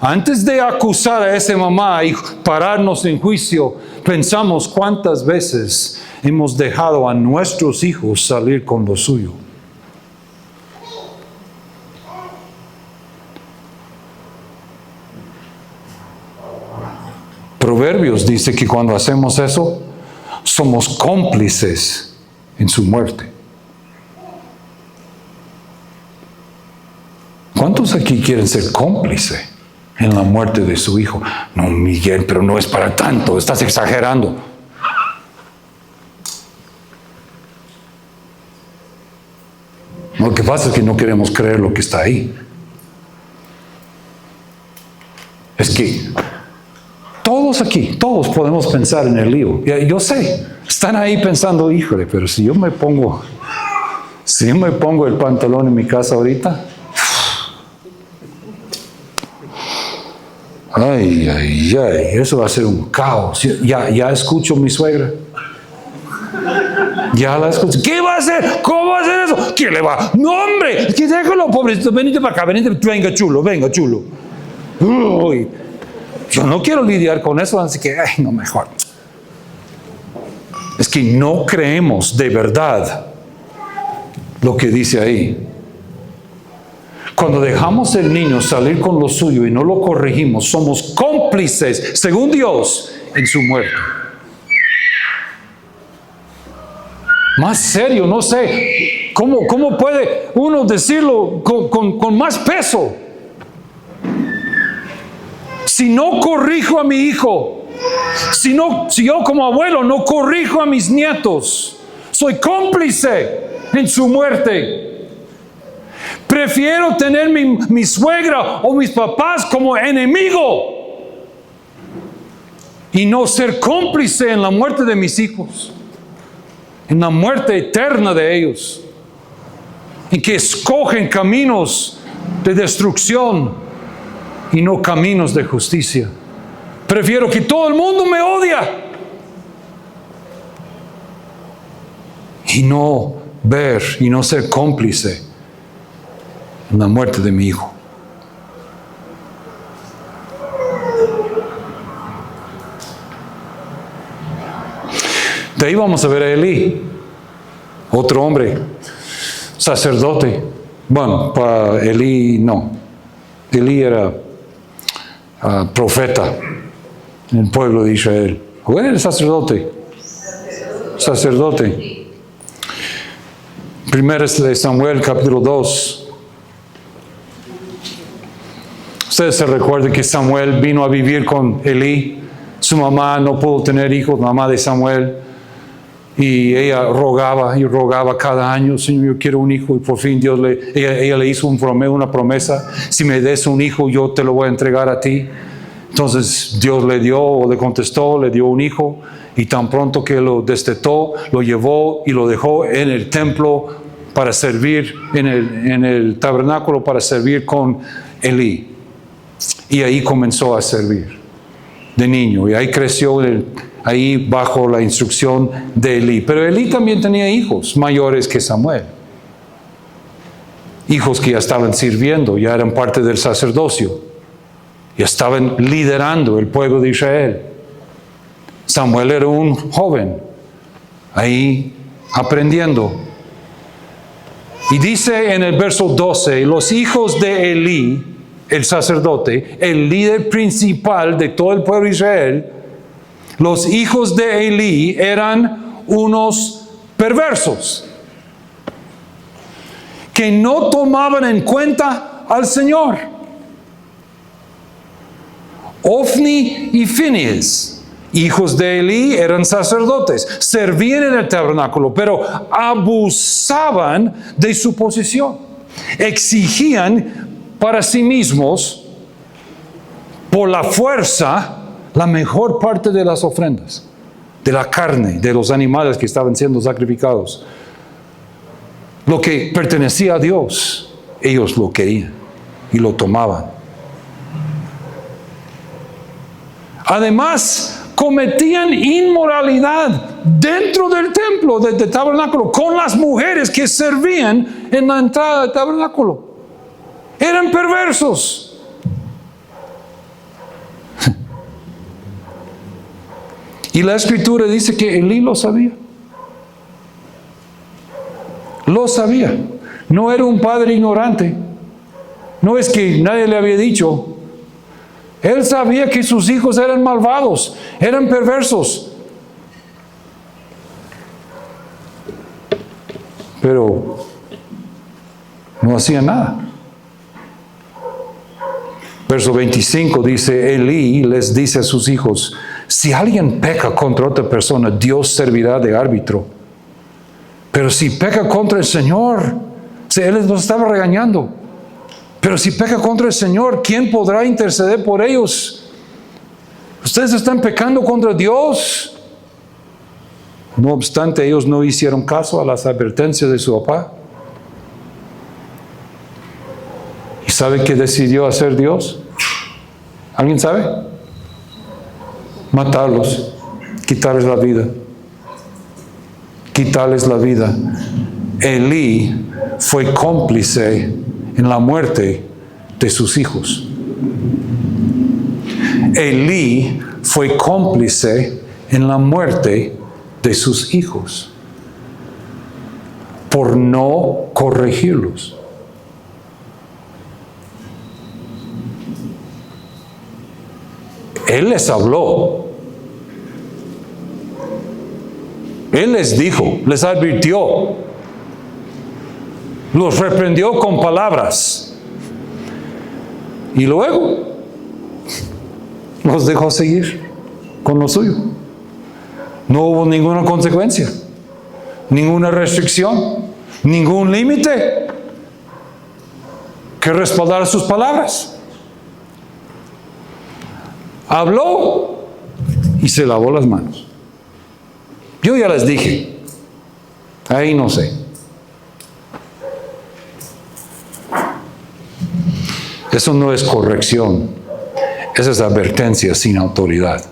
Antes de acusar a esa mamá y pararnos en juicio, pensamos cuántas veces hemos dejado a nuestros hijos salir con lo suyo. Proverbios dice que cuando hacemos eso, somos cómplices en su muerte. ¿Cuántos aquí quieren ser cómplices en la muerte de su hijo? No, Miguel, pero no es para tanto, estás exagerando. Lo que pasa es que no queremos creer lo que está ahí. Es que todos aquí, todos podemos pensar en el lío. Yo sé, están ahí pensando, híjole, pero si yo me pongo el pantalón en mi casa ahorita, ay, eso va a ser un caos. Ya escucho a mi suegra. Ya la escucho. ¿Qué va a hacer? ¿Cómo va a hacer eso? ¿Quién le va? No, hombre, que déjalo, pobrecito, venite para acá, venga chulo. Uy, yo no quiero lidiar con eso, así que, no, mejor. Es que no creemos de verdad lo que dice ahí. Cuando dejamos el niño salir con lo suyo y no lo corregimos, somos cómplices, según Dios, en su muerte. Más serio, no sé, ¿cómo puede uno decirlo con más peso? Si no corrijo a mi hijo, si yo como abuelo no corrijo a mis nietos, soy cómplice en su muerte. Prefiero tener mi suegra o mis papás como enemigo y no ser cómplice en la muerte de mis hijos, en la muerte eterna de ellos, en que escogen caminos de destrucción y no caminos de justicia. Prefiero que todo el mundo me odia y no ver y no ser cómplice en la muerte de mi hijo. De ahí vamos a ver a Elí, otro hombre, sacerdote. Bueno, para Elí no. Elí era profeta en el pueblo de Israel. ¿O era el sacerdote? Sacerdote. Primero es de Samuel, capítulo 2. Ustedes se recuerdan que Samuel vino a vivir con Elí. Su mamá no pudo tener hijos, mamá de Samuel. Y ella rogaba cada año, Señor, yo quiero un hijo. Y por fin ella le hizo una promesa. Si me des un hijo, yo te lo voy a entregar a ti. Entonces Dios le contestó, le dio un hijo. Y tan pronto que lo destetó, lo llevó y lo dejó en el templo para servir, en el tabernáculo para servir con Elí. Y ahí comenzó a servir de niño. Y ahí creció ahí bajo la instrucción de Elí. Pero Elí también tenía hijos mayores que Samuel. Hijos que ya estaban sirviendo, ya eran parte del sacerdocio. Ya estaban liderando el pueblo de Israel. Samuel era un joven, ahí aprendiendo. Y dice en el verso 12, los hijos de Elí, el sacerdote, el líder principal de todo el pueblo de Israel, los hijos de Elí eran unos perversos que no tomaban en cuenta al Señor. Ofni y Fineas, hijos de Elí, eran sacerdotes, servían en el tabernáculo, pero abusaban de su posición. Exigían para sí mismos, por la fuerza, la mejor parte de las ofrendas, de la carne, de los animales que estaban siendo sacrificados. Lo que pertenecía a Dios, ellos lo querían y lo tomaban. Además, cometían inmoralidad dentro del templo, del tabernáculo, con las mujeres que servían en la entrada del tabernáculo. Eran perversos. Y la Escritura dice que Elí lo sabía. Lo sabía. No era un padre ignorante. No es que nadie le había dicho. Él sabía que sus hijos eran malvados, eran perversos. Pero no hacía nada. Verso 25 dice, Elí les dice a sus hijos, si alguien peca contra otra persona, Dios servirá de árbitro. Pero si peca contra el Señor, él les estaba regañando. Pero si peca contra el Señor, ¿quién podrá interceder por ellos? Ustedes están pecando contra Dios. No obstante, ellos no hicieron caso a las advertencias de su papá. ¿Y sabe qué decidió hacer Dios? ¿Alguien sabe? Matarlos, quitarles la vida. Quitarles la vida. Elí fue cómplice en la muerte de sus hijos. Elí fue cómplice en la muerte de sus hijos por no corregirlos. Él les habló. Él les dijo, les advirtió. Los reprendió con palabras. Y luego los dejó seguir con lo suyo. No hubo ninguna consecuencia, ninguna restricción, ningún límite que respaldara sus palabras. Habló y se lavó las manos. Yo ya les dije, ahí no sé. Eso no es corrección, esa es advertencia sin autoridad.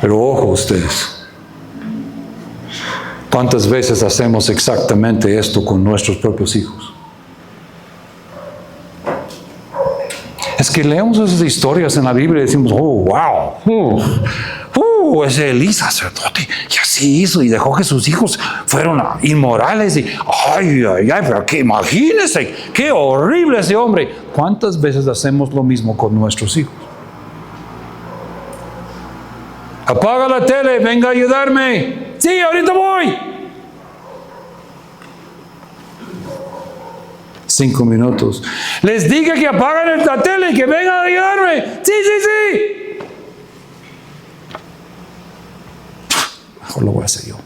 Pero ojo ustedes, ¿cuántas veces hacemos exactamente esto con nuestros propios hijos? Es que leemos esas historias en la Biblia y decimos, oh, wow, ese Elí sacerdote, y así hizo, y dejó que sus hijos fueron inmorales, y ay, pero que imagínense, qué horrible ese hombre. ¿Cuántas veces hacemos lo mismo con nuestros hijos? Apaga la tele, venga a ayudarme. Sí, ahorita voy. 5 minutos. Les dije que apaguen la tele y que vengan a ayudarme. Sí. Mejor lo voy a hacer yo.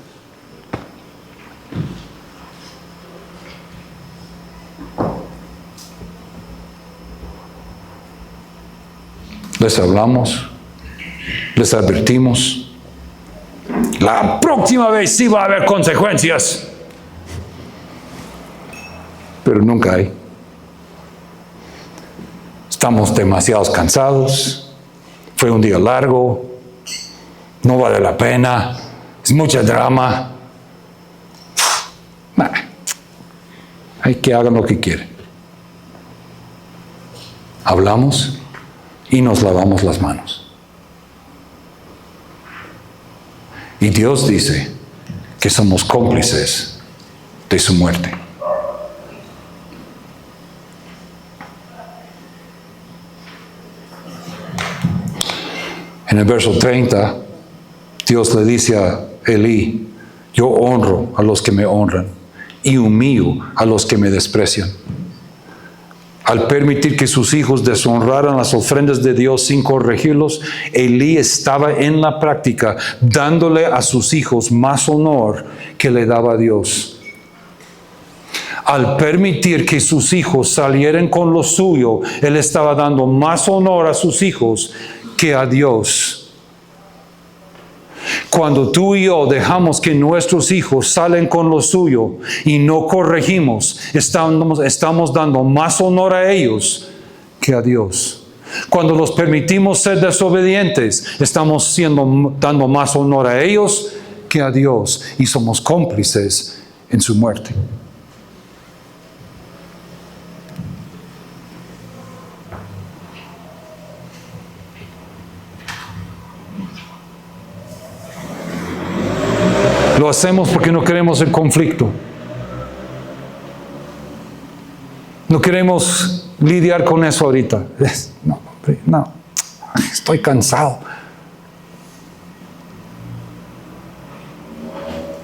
Les hablamos, les advertimos. La próxima vez sí va a haber consecuencias. Pero nunca hay. Estamos demasiado cansados. Fue un día largo. No vale la pena. Es mucha drama. Hay que hagan lo que quieren. Hablamos y nos lavamos las manos. Y Dios dice que somos cómplices de su muerte. En el verso 30, Dios le dice a Elí, yo honro a los que me honran y humillo a los que me desprecian. Al permitir que sus hijos deshonraran las ofrendas de Dios sin corregirlos, Elí estaba en la práctica dándole a sus hijos más honor que le daba a Dios. Al permitir que sus hijos salieran con lo suyo, él estaba dando más honor a sus hijos que a Dios. Cuando tú y yo dejamos que nuestros hijos salen con lo suyo y no corregimos, estamos dando más honor a ellos que a Dios. Cuando los permitimos ser desobedientes, estamos dando más honor a ellos que a Dios y somos cómplices en su muerte. Lo hacemos porque no queremos el conflicto. No queremos lidiar con eso ahorita. No, estoy cansado.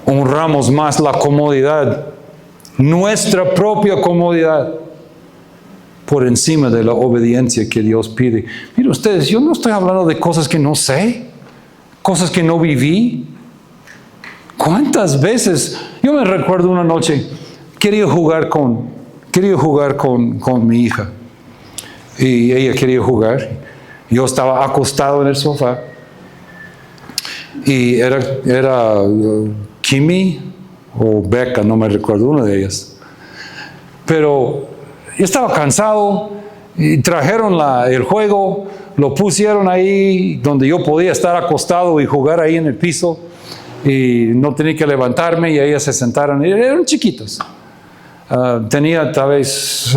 Honramos más la comodidad, nuestra propia comodidad, por encima de la obediencia que Dios pide. Mire ustedes, yo no estoy hablando de cosas que no sé, cosas que no viví. ¿Cuántas veces? Yo me recuerdo una noche, quería jugar con mi hija. Y ella quería jugar. Yo estaba acostado en el sofá. Y era Kimi o Becca, no me recuerdo, una de ellas. Pero yo estaba cansado y trajeron el juego, lo pusieron ahí donde yo podía estar acostado y jugar ahí en el piso. Y no tenía que levantarme y ellas se sentaron. Eran chiquitos. Tenía tal vez,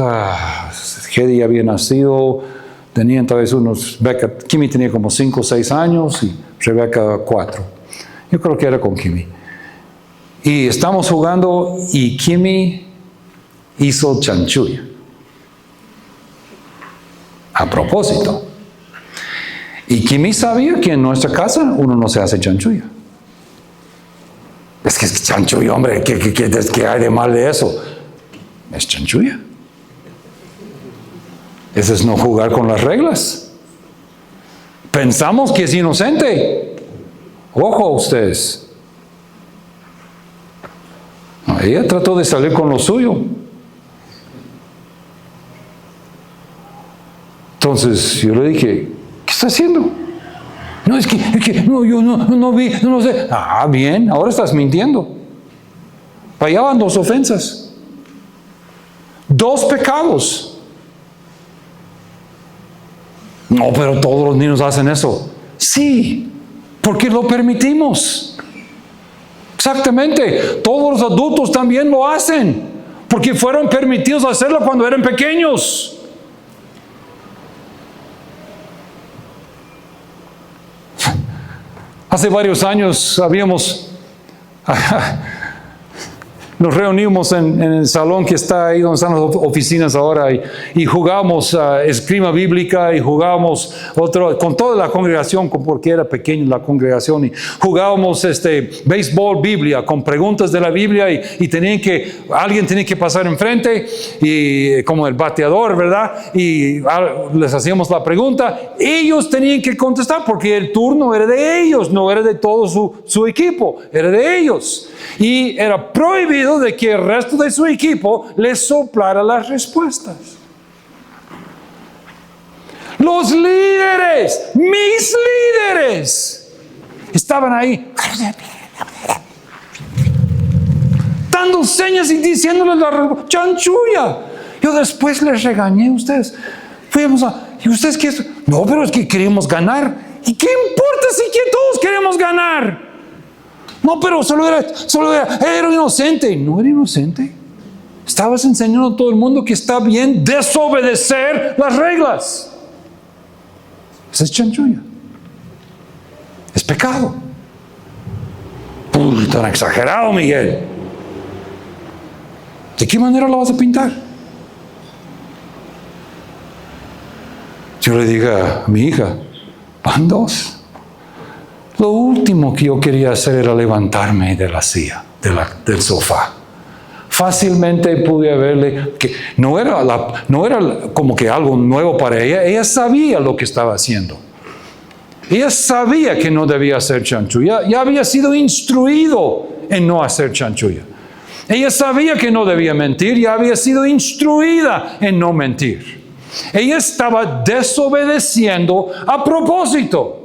Hedy había nacido, tenían tal vez Kimi tenía como 5 o 6 años y Rebeca 4. Yo creo que era con Kimi. Y estamos jugando y Kimi hizo chanchulla. A propósito. Y Kimi sabía que en nuestra casa uno no se hace chanchulla. Es que es chanchulla, hombre, ¿qué hay de mal de eso? Es chanchulla. Eso es no jugar con las reglas. Pensamos que es inocente. Ojo ustedes. No, ella trató de salir con lo suyo. Entonces yo le dije, ¿qué está haciendo? No, es que no, yo no vi, no sé. Ah, bien, ahora estás mintiendo. Para allá van 2 ofensas. 2 pecados. No, pero todos los niños hacen eso. Sí, porque lo permitimos. Exactamente. Todos los adultos también lo hacen, porque fueron permitidos hacerlo cuando eran pequeños. Hace varios años nos reunimos en el salón que está ahí donde están las oficinas ahora y jugábamos esgrima bíblica y jugábamos con toda la congregación, porque era pequeña la congregación, y jugábamos béisbol Biblia con preguntas de la Biblia y alguien tenía que pasar enfrente y como el bateador, ¿verdad? Y les hacíamos la pregunta, ellos tenían que contestar porque el turno era de ellos, no era de todo su equipo, era de ellos. Y era prohibido de que el resto de su equipo les soplara las respuestas. Los líderes, mis líderes, estaban ahí dando señas y diciéndoles la chanchulla. Yo después les regañé a ustedes. ¿Y ustedes qué? No, pero es que queremos ganar. ¿Y qué importa si que todos queremos ganar? No, pero solo era inocente. No era inocente. Estabas enseñando a todo el mundo que está bien desobedecer las reglas. Eso es chanchulla. Es pecado. Uy, tan exagerado, Miguel. ¿De qué manera lo vas a pintar? Yo le diga a mi hija, van 2. Lo último que yo quería hacer era levantarme de la silla, del sofá. Fácilmente pude verle que no era como que algo nuevo para ella. Ella sabía lo que estaba haciendo. Ella sabía que no debía hacer chanchulla. Ya había sido instruido en no hacer chanchulla. Ella sabía que no debía mentir. Ya había sido instruida en no mentir. Ella estaba desobedeciendo a propósito.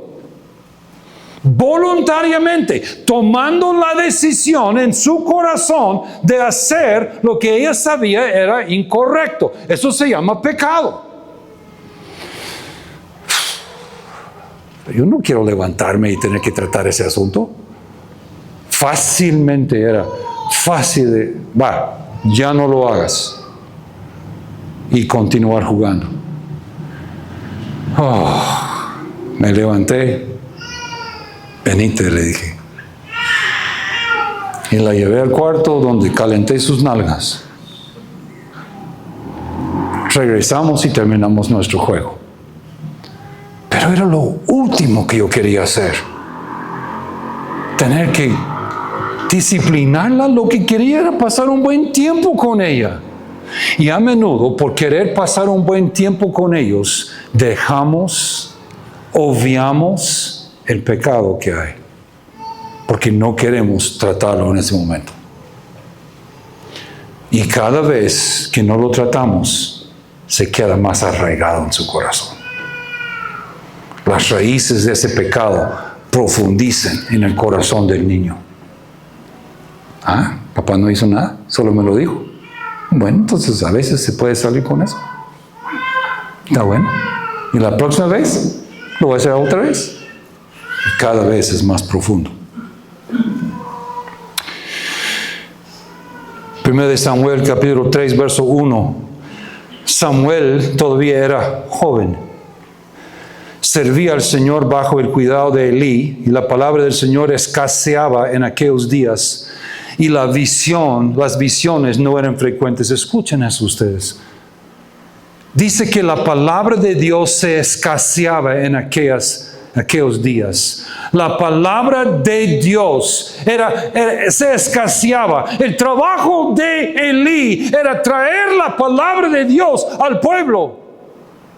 Voluntariamente, tomando la decisión en su corazón de hacer lo que ella sabía era incorrecto. Eso se llama pecado. Yo no quiero levantarme y tener que tratar ese asunto. Fácilmente era fácil de, ya no lo hagas. Y continuar jugando. Me levanté. Venite, le dije. Y la llevé al cuarto donde calenté sus nalgas. Regresamos y terminamos nuestro juego. Pero era lo último que yo quería hacer. Tener que disciplinarla, lo que quería era pasar un buen tiempo con ella. Y a menudo, por querer pasar un buen tiempo con ellos, obviamos el pecado que hay. Porque no queremos tratarlo en ese momento. Y cada vez que no lo tratamos, se queda más arraigado en su corazón. Las raíces de ese pecado profundizan en el corazón del niño. Papá no hizo nada, solo me lo dijo. Bueno, entonces a veces se puede salir con eso. Está bueno. Y la próxima vez lo voy a hacer otra vez. Y cada vez es más profundo. 1 Samuel capítulo 3 verso 1. Samuel todavía era joven. Servía al Señor bajo el cuidado de Elí, y la palabra del Señor escaseaba en aquellos días, y las visiones no eran frecuentes. Escuchen eso ustedes. Dice que la palabra de Dios se escaseaba en aquellos días. La palabra de Dios se escaseaba. El trabajo de Elí era traer la palabra de Dios al pueblo,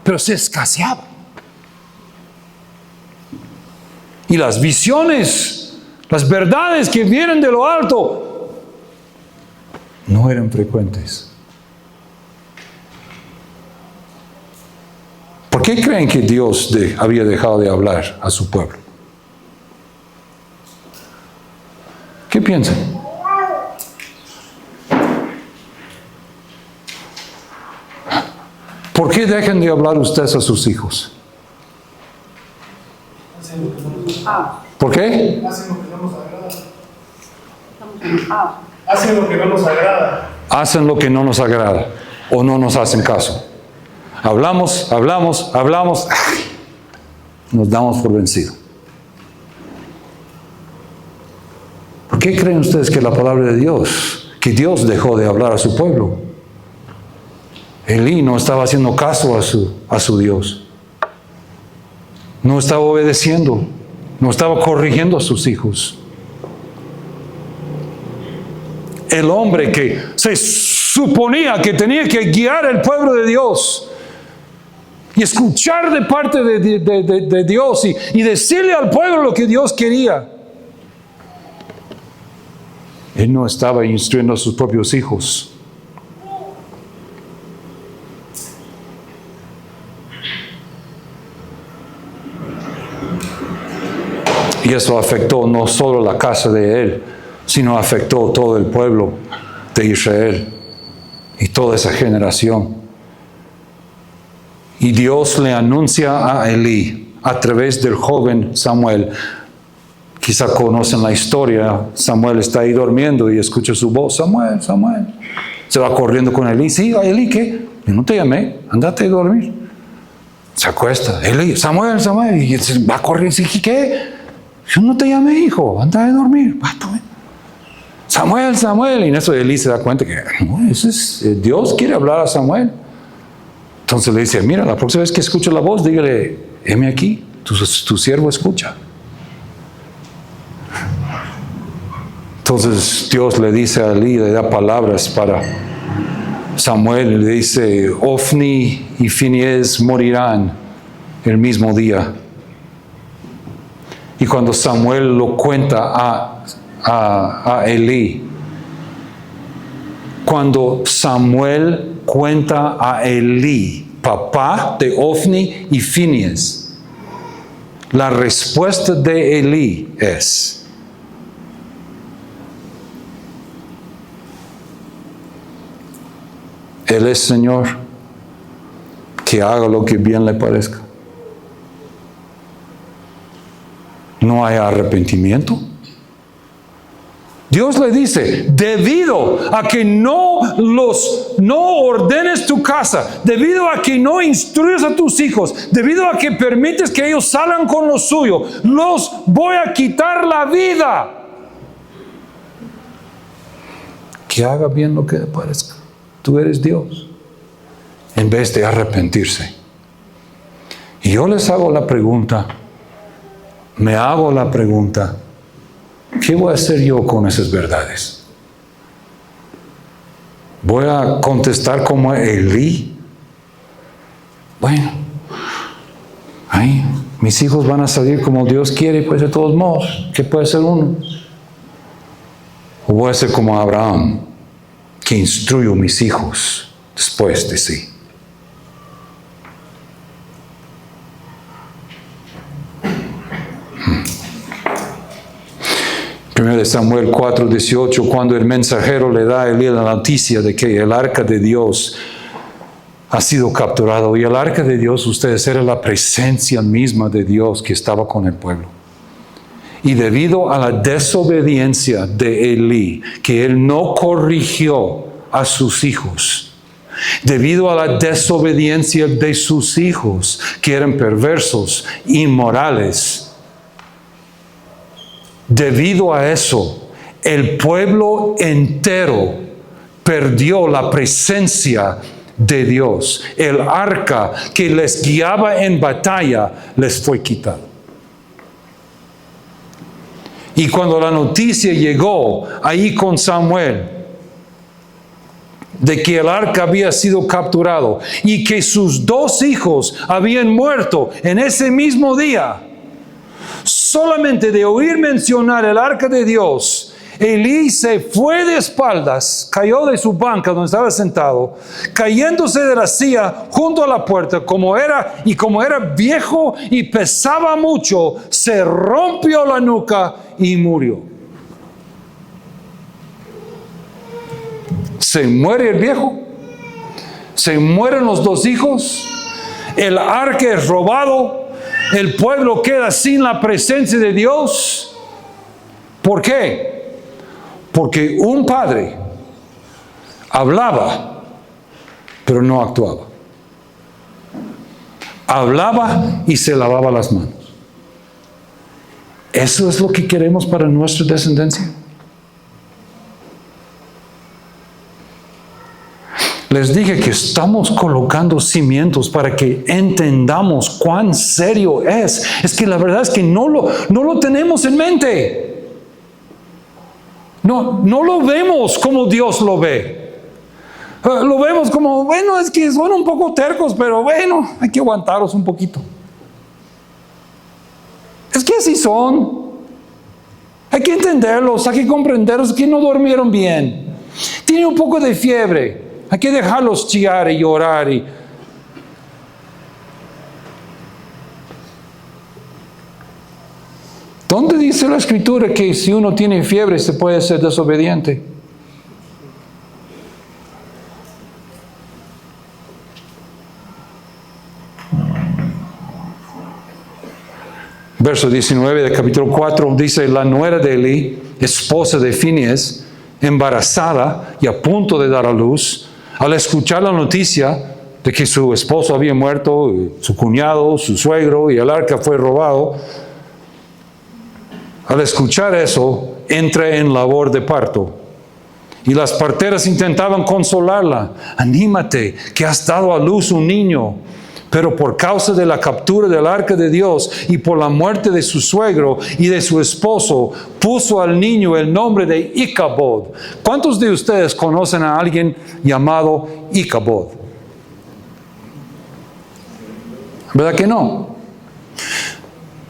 pero se escaseaba. Y las visiones, las verdades que vienen de lo alto, no eran frecuentes. ¿Por qué creen que Dios había dejado de hablar a su pueblo? ¿Qué piensan? ¿Por qué dejan de hablar ustedes a sus hijos? ¿Por qué? Hacen lo que no nos agrada. Hacen lo que no nos agrada. Hacen lo que no nos agrada o no nos hacen caso. Hablamos, nos damos por vencidos. ¿Por qué creen ustedes que la palabra de Dios, que Dios dejó de hablar a su pueblo? Elí no estaba haciendo caso a su Dios. No estaba obedeciendo, no estaba corrigiendo a sus hijos. El hombre que se suponía que tenía que guiar al pueblo de Dios y escuchar de parte de Dios y decirle al pueblo lo que Dios quería. Él no estaba instruyendo a sus propios hijos. Y eso afectó no solo la casa de él, sino afectó todo el pueblo de Israel y toda esa generación. Y Dios le anuncia a Elí a través del joven Samuel. Quizá conocen la historia. Samuel está ahí durmiendo y escucha su voz. Samuel, Samuel. Se va corriendo con Elí. Sí, Elí, ¿qué? Yo no te llamé. Andate a dormir. Se acuesta. Elí, Samuel, Samuel. Y va a correr. ¿Qué? Yo no te llamé, hijo. Anda a dormir. Samuel, Samuel. Y en eso Elí se da cuenta que Dios quiere hablar a Samuel. Entonces le dice, mira, la próxima vez que escuche la voz, dígale, heme aquí, tu siervo escucha. Entonces Dios le dice a Elí, le da palabras para Samuel, le dice, Ofni y Finees morirán el mismo día. Y cuando Samuel lo cuenta a Elí, cuando Samuel cuenta a Elí, papá de Ofni y Finees, la respuesta de Elí es, Él es Señor, que haga lo que bien le parezca. no hay arrepentimiento. Dios le dice, debido a que no ordenes tu casa, debido a que no instruyes a tus hijos, debido a que permites que ellos salgan con lo suyo, los voy a quitar la vida. Que haga bien lo que le parezca. Tú eres Dios. En vez de arrepentirse. Y yo les hago la pregunta, me hago la pregunta, ¿qué voy a hacer yo con esas verdades? ¿Voy a contestar como Elí? Bueno, mis hijos van a salir como Dios quiere, pues de todos modos, ¿qué puede hacer uno? ¿O voy a ser como Abraham, que instruyo a mis hijos después de sí? Primero de Samuel 4:18, cuando el mensajero le da a Elí la noticia de que el arca de Dios ha sido capturado. Y el arca de Dios, ustedes, era la presencia misma de Dios que estaba con el pueblo. Y debido a la desobediencia de Elí, que él no corrigió a sus hijos, debido a la desobediencia de sus hijos, que eran perversos, inmorales, debido a eso, el pueblo entero perdió la presencia de Dios. El arca que les guiaba en batalla les fue quitado. Y cuando la noticia llegó ahí con Samuel, de que el arca había sido capturado y que sus 2 hijos habían muerto en ese mismo día, solamente de oír mencionar el arca de Dios, Elí se fue de espaldas, cayó de su banca donde estaba sentado, cayéndose de la silla junto a la puerta, como era viejo y pesaba mucho, se rompió la nuca y murió. Se muere el viejo, se mueren los 2 hijos, el arca es robado, el pueblo queda sin la presencia de Dios. ¿Por qué? Porque un padre hablaba, pero no actuaba. Hablaba y se lavaba las manos. ¿Eso es lo que queremos para nuestra descendencia? Les dije que estamos colocando cimientos para que entendamos cuán serio es. Es que la verdad es que no lo tenemos en mente. No lo vemos como Dios lo ve. Lo vemos como, bueno, es que son un poco tercos, pero bueno, hay que aguantarlos un poquito. Es que así son. Hay que entenderlos, hay que comprenderlos, que no durmieron bien. Tienen un poco de fiebre. Hay que dejarlos chillar y llorar. ¿Dónde dice la Escritura que si uno tiene fiebre se puede ser desobediente? Verso 19 del capítulo 4 dice, la nuera de Elí, esposa de Finees, embarazada y a punto de dar a luz, al escuchar la noticia de que su esposo había muerto, su cuñado, su suegro y el arca fue robado, al escuchar eso, entra en labor de parto. Y las parteras intentaban consolarla. Anímate, que has dado a luz un niño. Pero por causa de la captura del arca de Dios y por la muerte de su suegro y de su esposo, puso al niño el nombre de Icabod. ¿Cuántos de ustedes conocen a alguien llamado Icabod? ¿Verdad que no?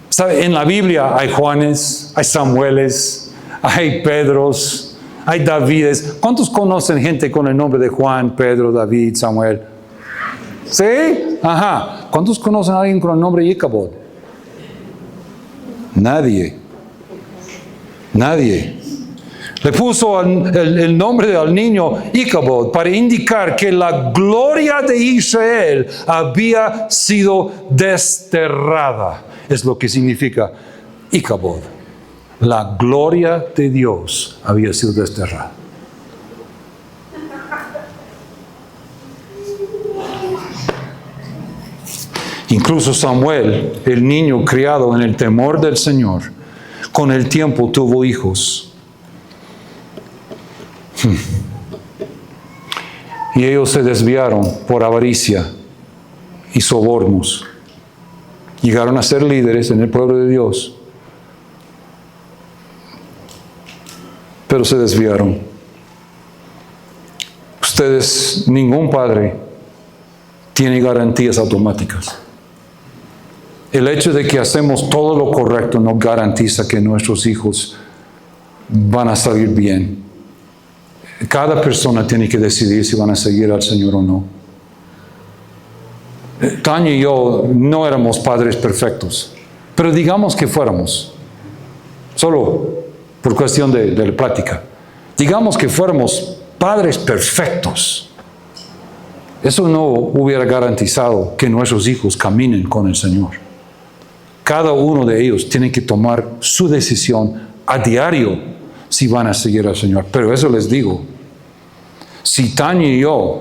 ¿Sabe? En la Biblia hay Juanes, hay Samueles, hay Pedros, hay Davides. ¿Cuántos conocen gente con el nombre de Juan, Pedro, David, Samuel? ¿Sí? Ajá. ¿Cuántos conocen a alguien con el nombre de Icabod? Nadie. Le puso el nombre al niño Icabod para indicar que la gloria de Israel había sido desterrada. Es lo que significa Icabod. La gloria de Dios había sido desterrada. Incluso Samuel, el niño criado en el temor del Señor, con el tiempo tuvo hijos. Y ellos se desviaron por avaricia y sobornos. Llegaron a ser líderes en el pueblo de Dios, pero se desviaron. Ustedes, ningún padre tiene garantías automáticas. El hecho de que hacemos todo lo correcto no garantiza que nuestros hijos van a salir bien. Cada persona tiene que decidir si van a seguir al Señor o no. Tania y yo no éramos padres perfectos, pero digamos que fuéramos, solo por cuestión de plática, digamos que fuéramos padres perfectos. Eso no hubiera garantizado que nuestros hijos caminen con el Señor. Cada uno de ellos tiene que tomar su decisión a diario si van a seguir al Señor. Pero eso les digo, si Tania y yo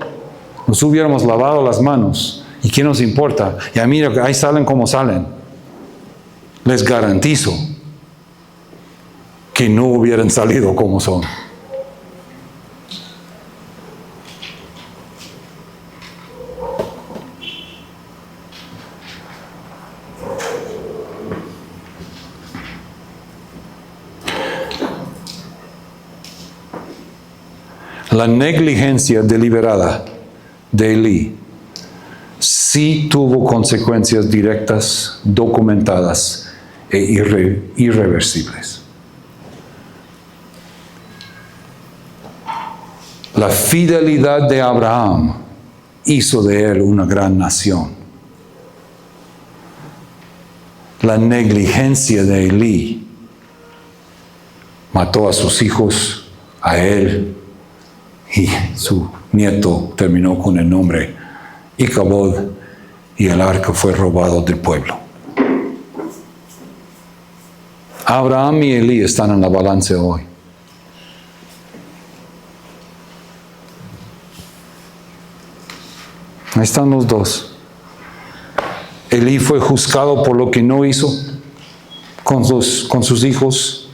nos hubiéramos lavado las manos, ¿y qué nos importa? Ya mira, ahí salen como salen. Les garantizo que no hubieran salido como son. La negligencia deliberada de Elí sí tuvo consecuencias directas, documentadas e irreversibles. La fidelidad de Abraham hizo de él una gran nación. La negligencia de Elí mató a sus hijos, a él, y su nieto terminó con el nombre Icabod, y el arca fue robado del pueblo. Abraham y Elí están en la balanza hoy. Ahí están los dos. Elí fue juzgado por lo que no hizo con sus hijos,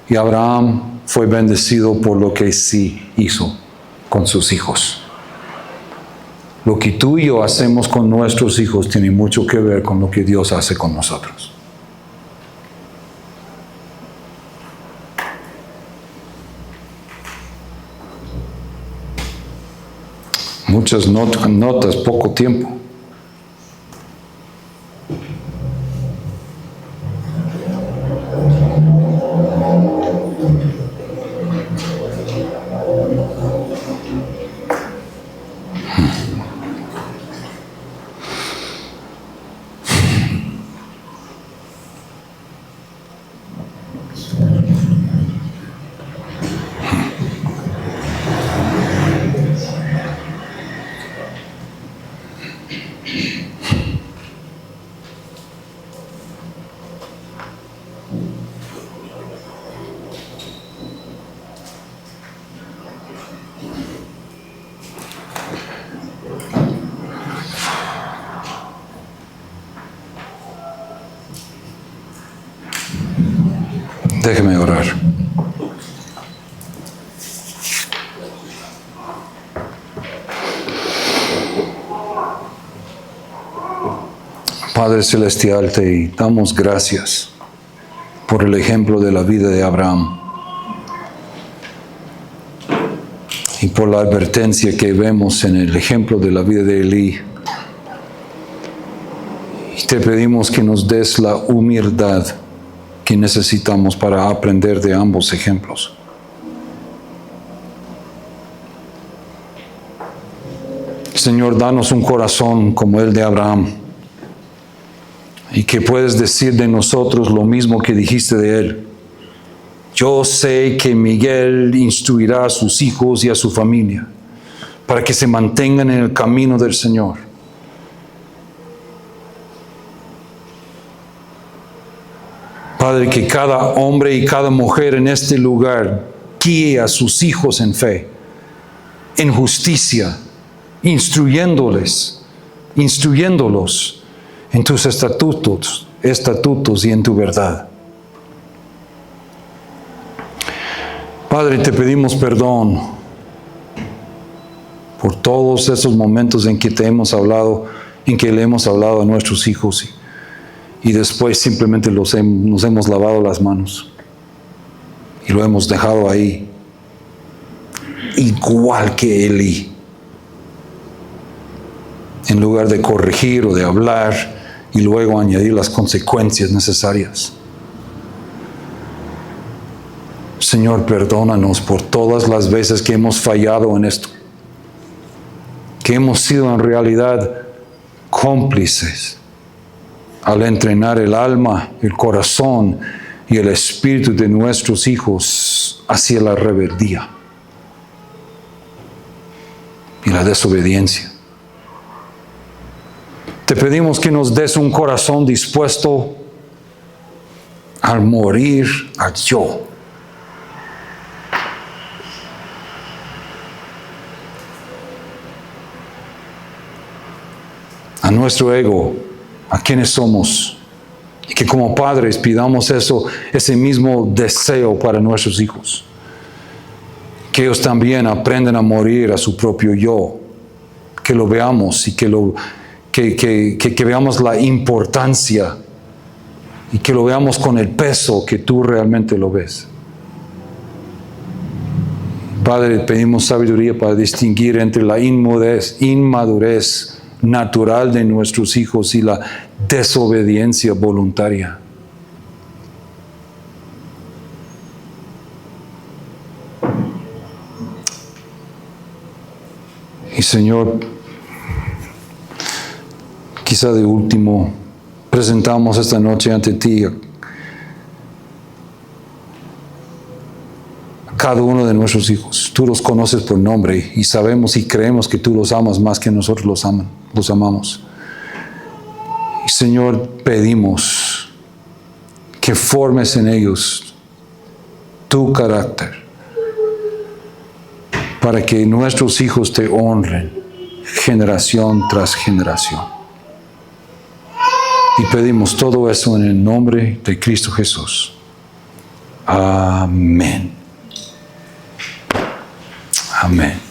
y Abraham fue bendecido por lo que sí hizo con sus hijos. Lo que tú y yo hacemos con nuestros hijos tiene mucho que ver con lo que Dios hace con nosotros. Muchas notas, poco tiempo. Déjeme orar. Padre Celestial, te damos gracias por el ejemplo de la vida de Abraham y por la advertencia que vemos en el ejemplo de la vida de Elí. Y te pedimos que nos des la humildad que necesitamos para aprender de ambos ejemplos. Señor, danos un corazón como el de Abraham, y que puedes decir de nosotros lo mismo que dijiste de él. Yo sé que Miguel instruirá a sus hijos y a su familia para que se mantengan en el camino del Señor. Padre, que cada hombre y cada mujer en este lugar guíe a sus hijos en fe, en justicia, instruyéndolos en tus estatutos y en tu verdad. Padre, te pedimos perdón por todos esos momentos en que te hemos hablado, en que le hemos hablado a nuestros hijos y después simplemente nos hemos lavado las manos y lo hemos dejado ahí, igual que Elí. En lugar de corregir o de hablar y luego añadir las consecuencias necesarias. Señor, perdónanos por todas las veces que hemos fallado en esto, que hemos sido en realidad cómplices al entrenar el alma, el corazón y el espíritu de nuestros hijos hacia la rebeldía y la desobediencia. Te pedimos que nos des un corazón dispuesto a morir al yo. A nuestro ego, a quienes somos. Y que como padres pidamos ese mismo deseo para nuestros hijos. Que ellos también aprendan a morir a su propio yo. Que lo veamos y que veamos la importancia y que lo veamos con el peso que tú realmente lo ves. Padre, pedimos sabiduría para distinguir entre la inmadurez natural de nuestros hijos y la desobediencia voluntaria. Y Señor, quizá de último, presentamos esta noche ante ti a cada uno de nuestros hijos. Tú los conoces por nombre y sabemos y creemos que tú los amas más que nosotros los amamos. Y Señor, pedimos que formes en ellos tu carácter para que nuestros hijos te honren generación tras generación. Y pedimos todo eso en el nombre de Cristo Jesús. Amén. Amén.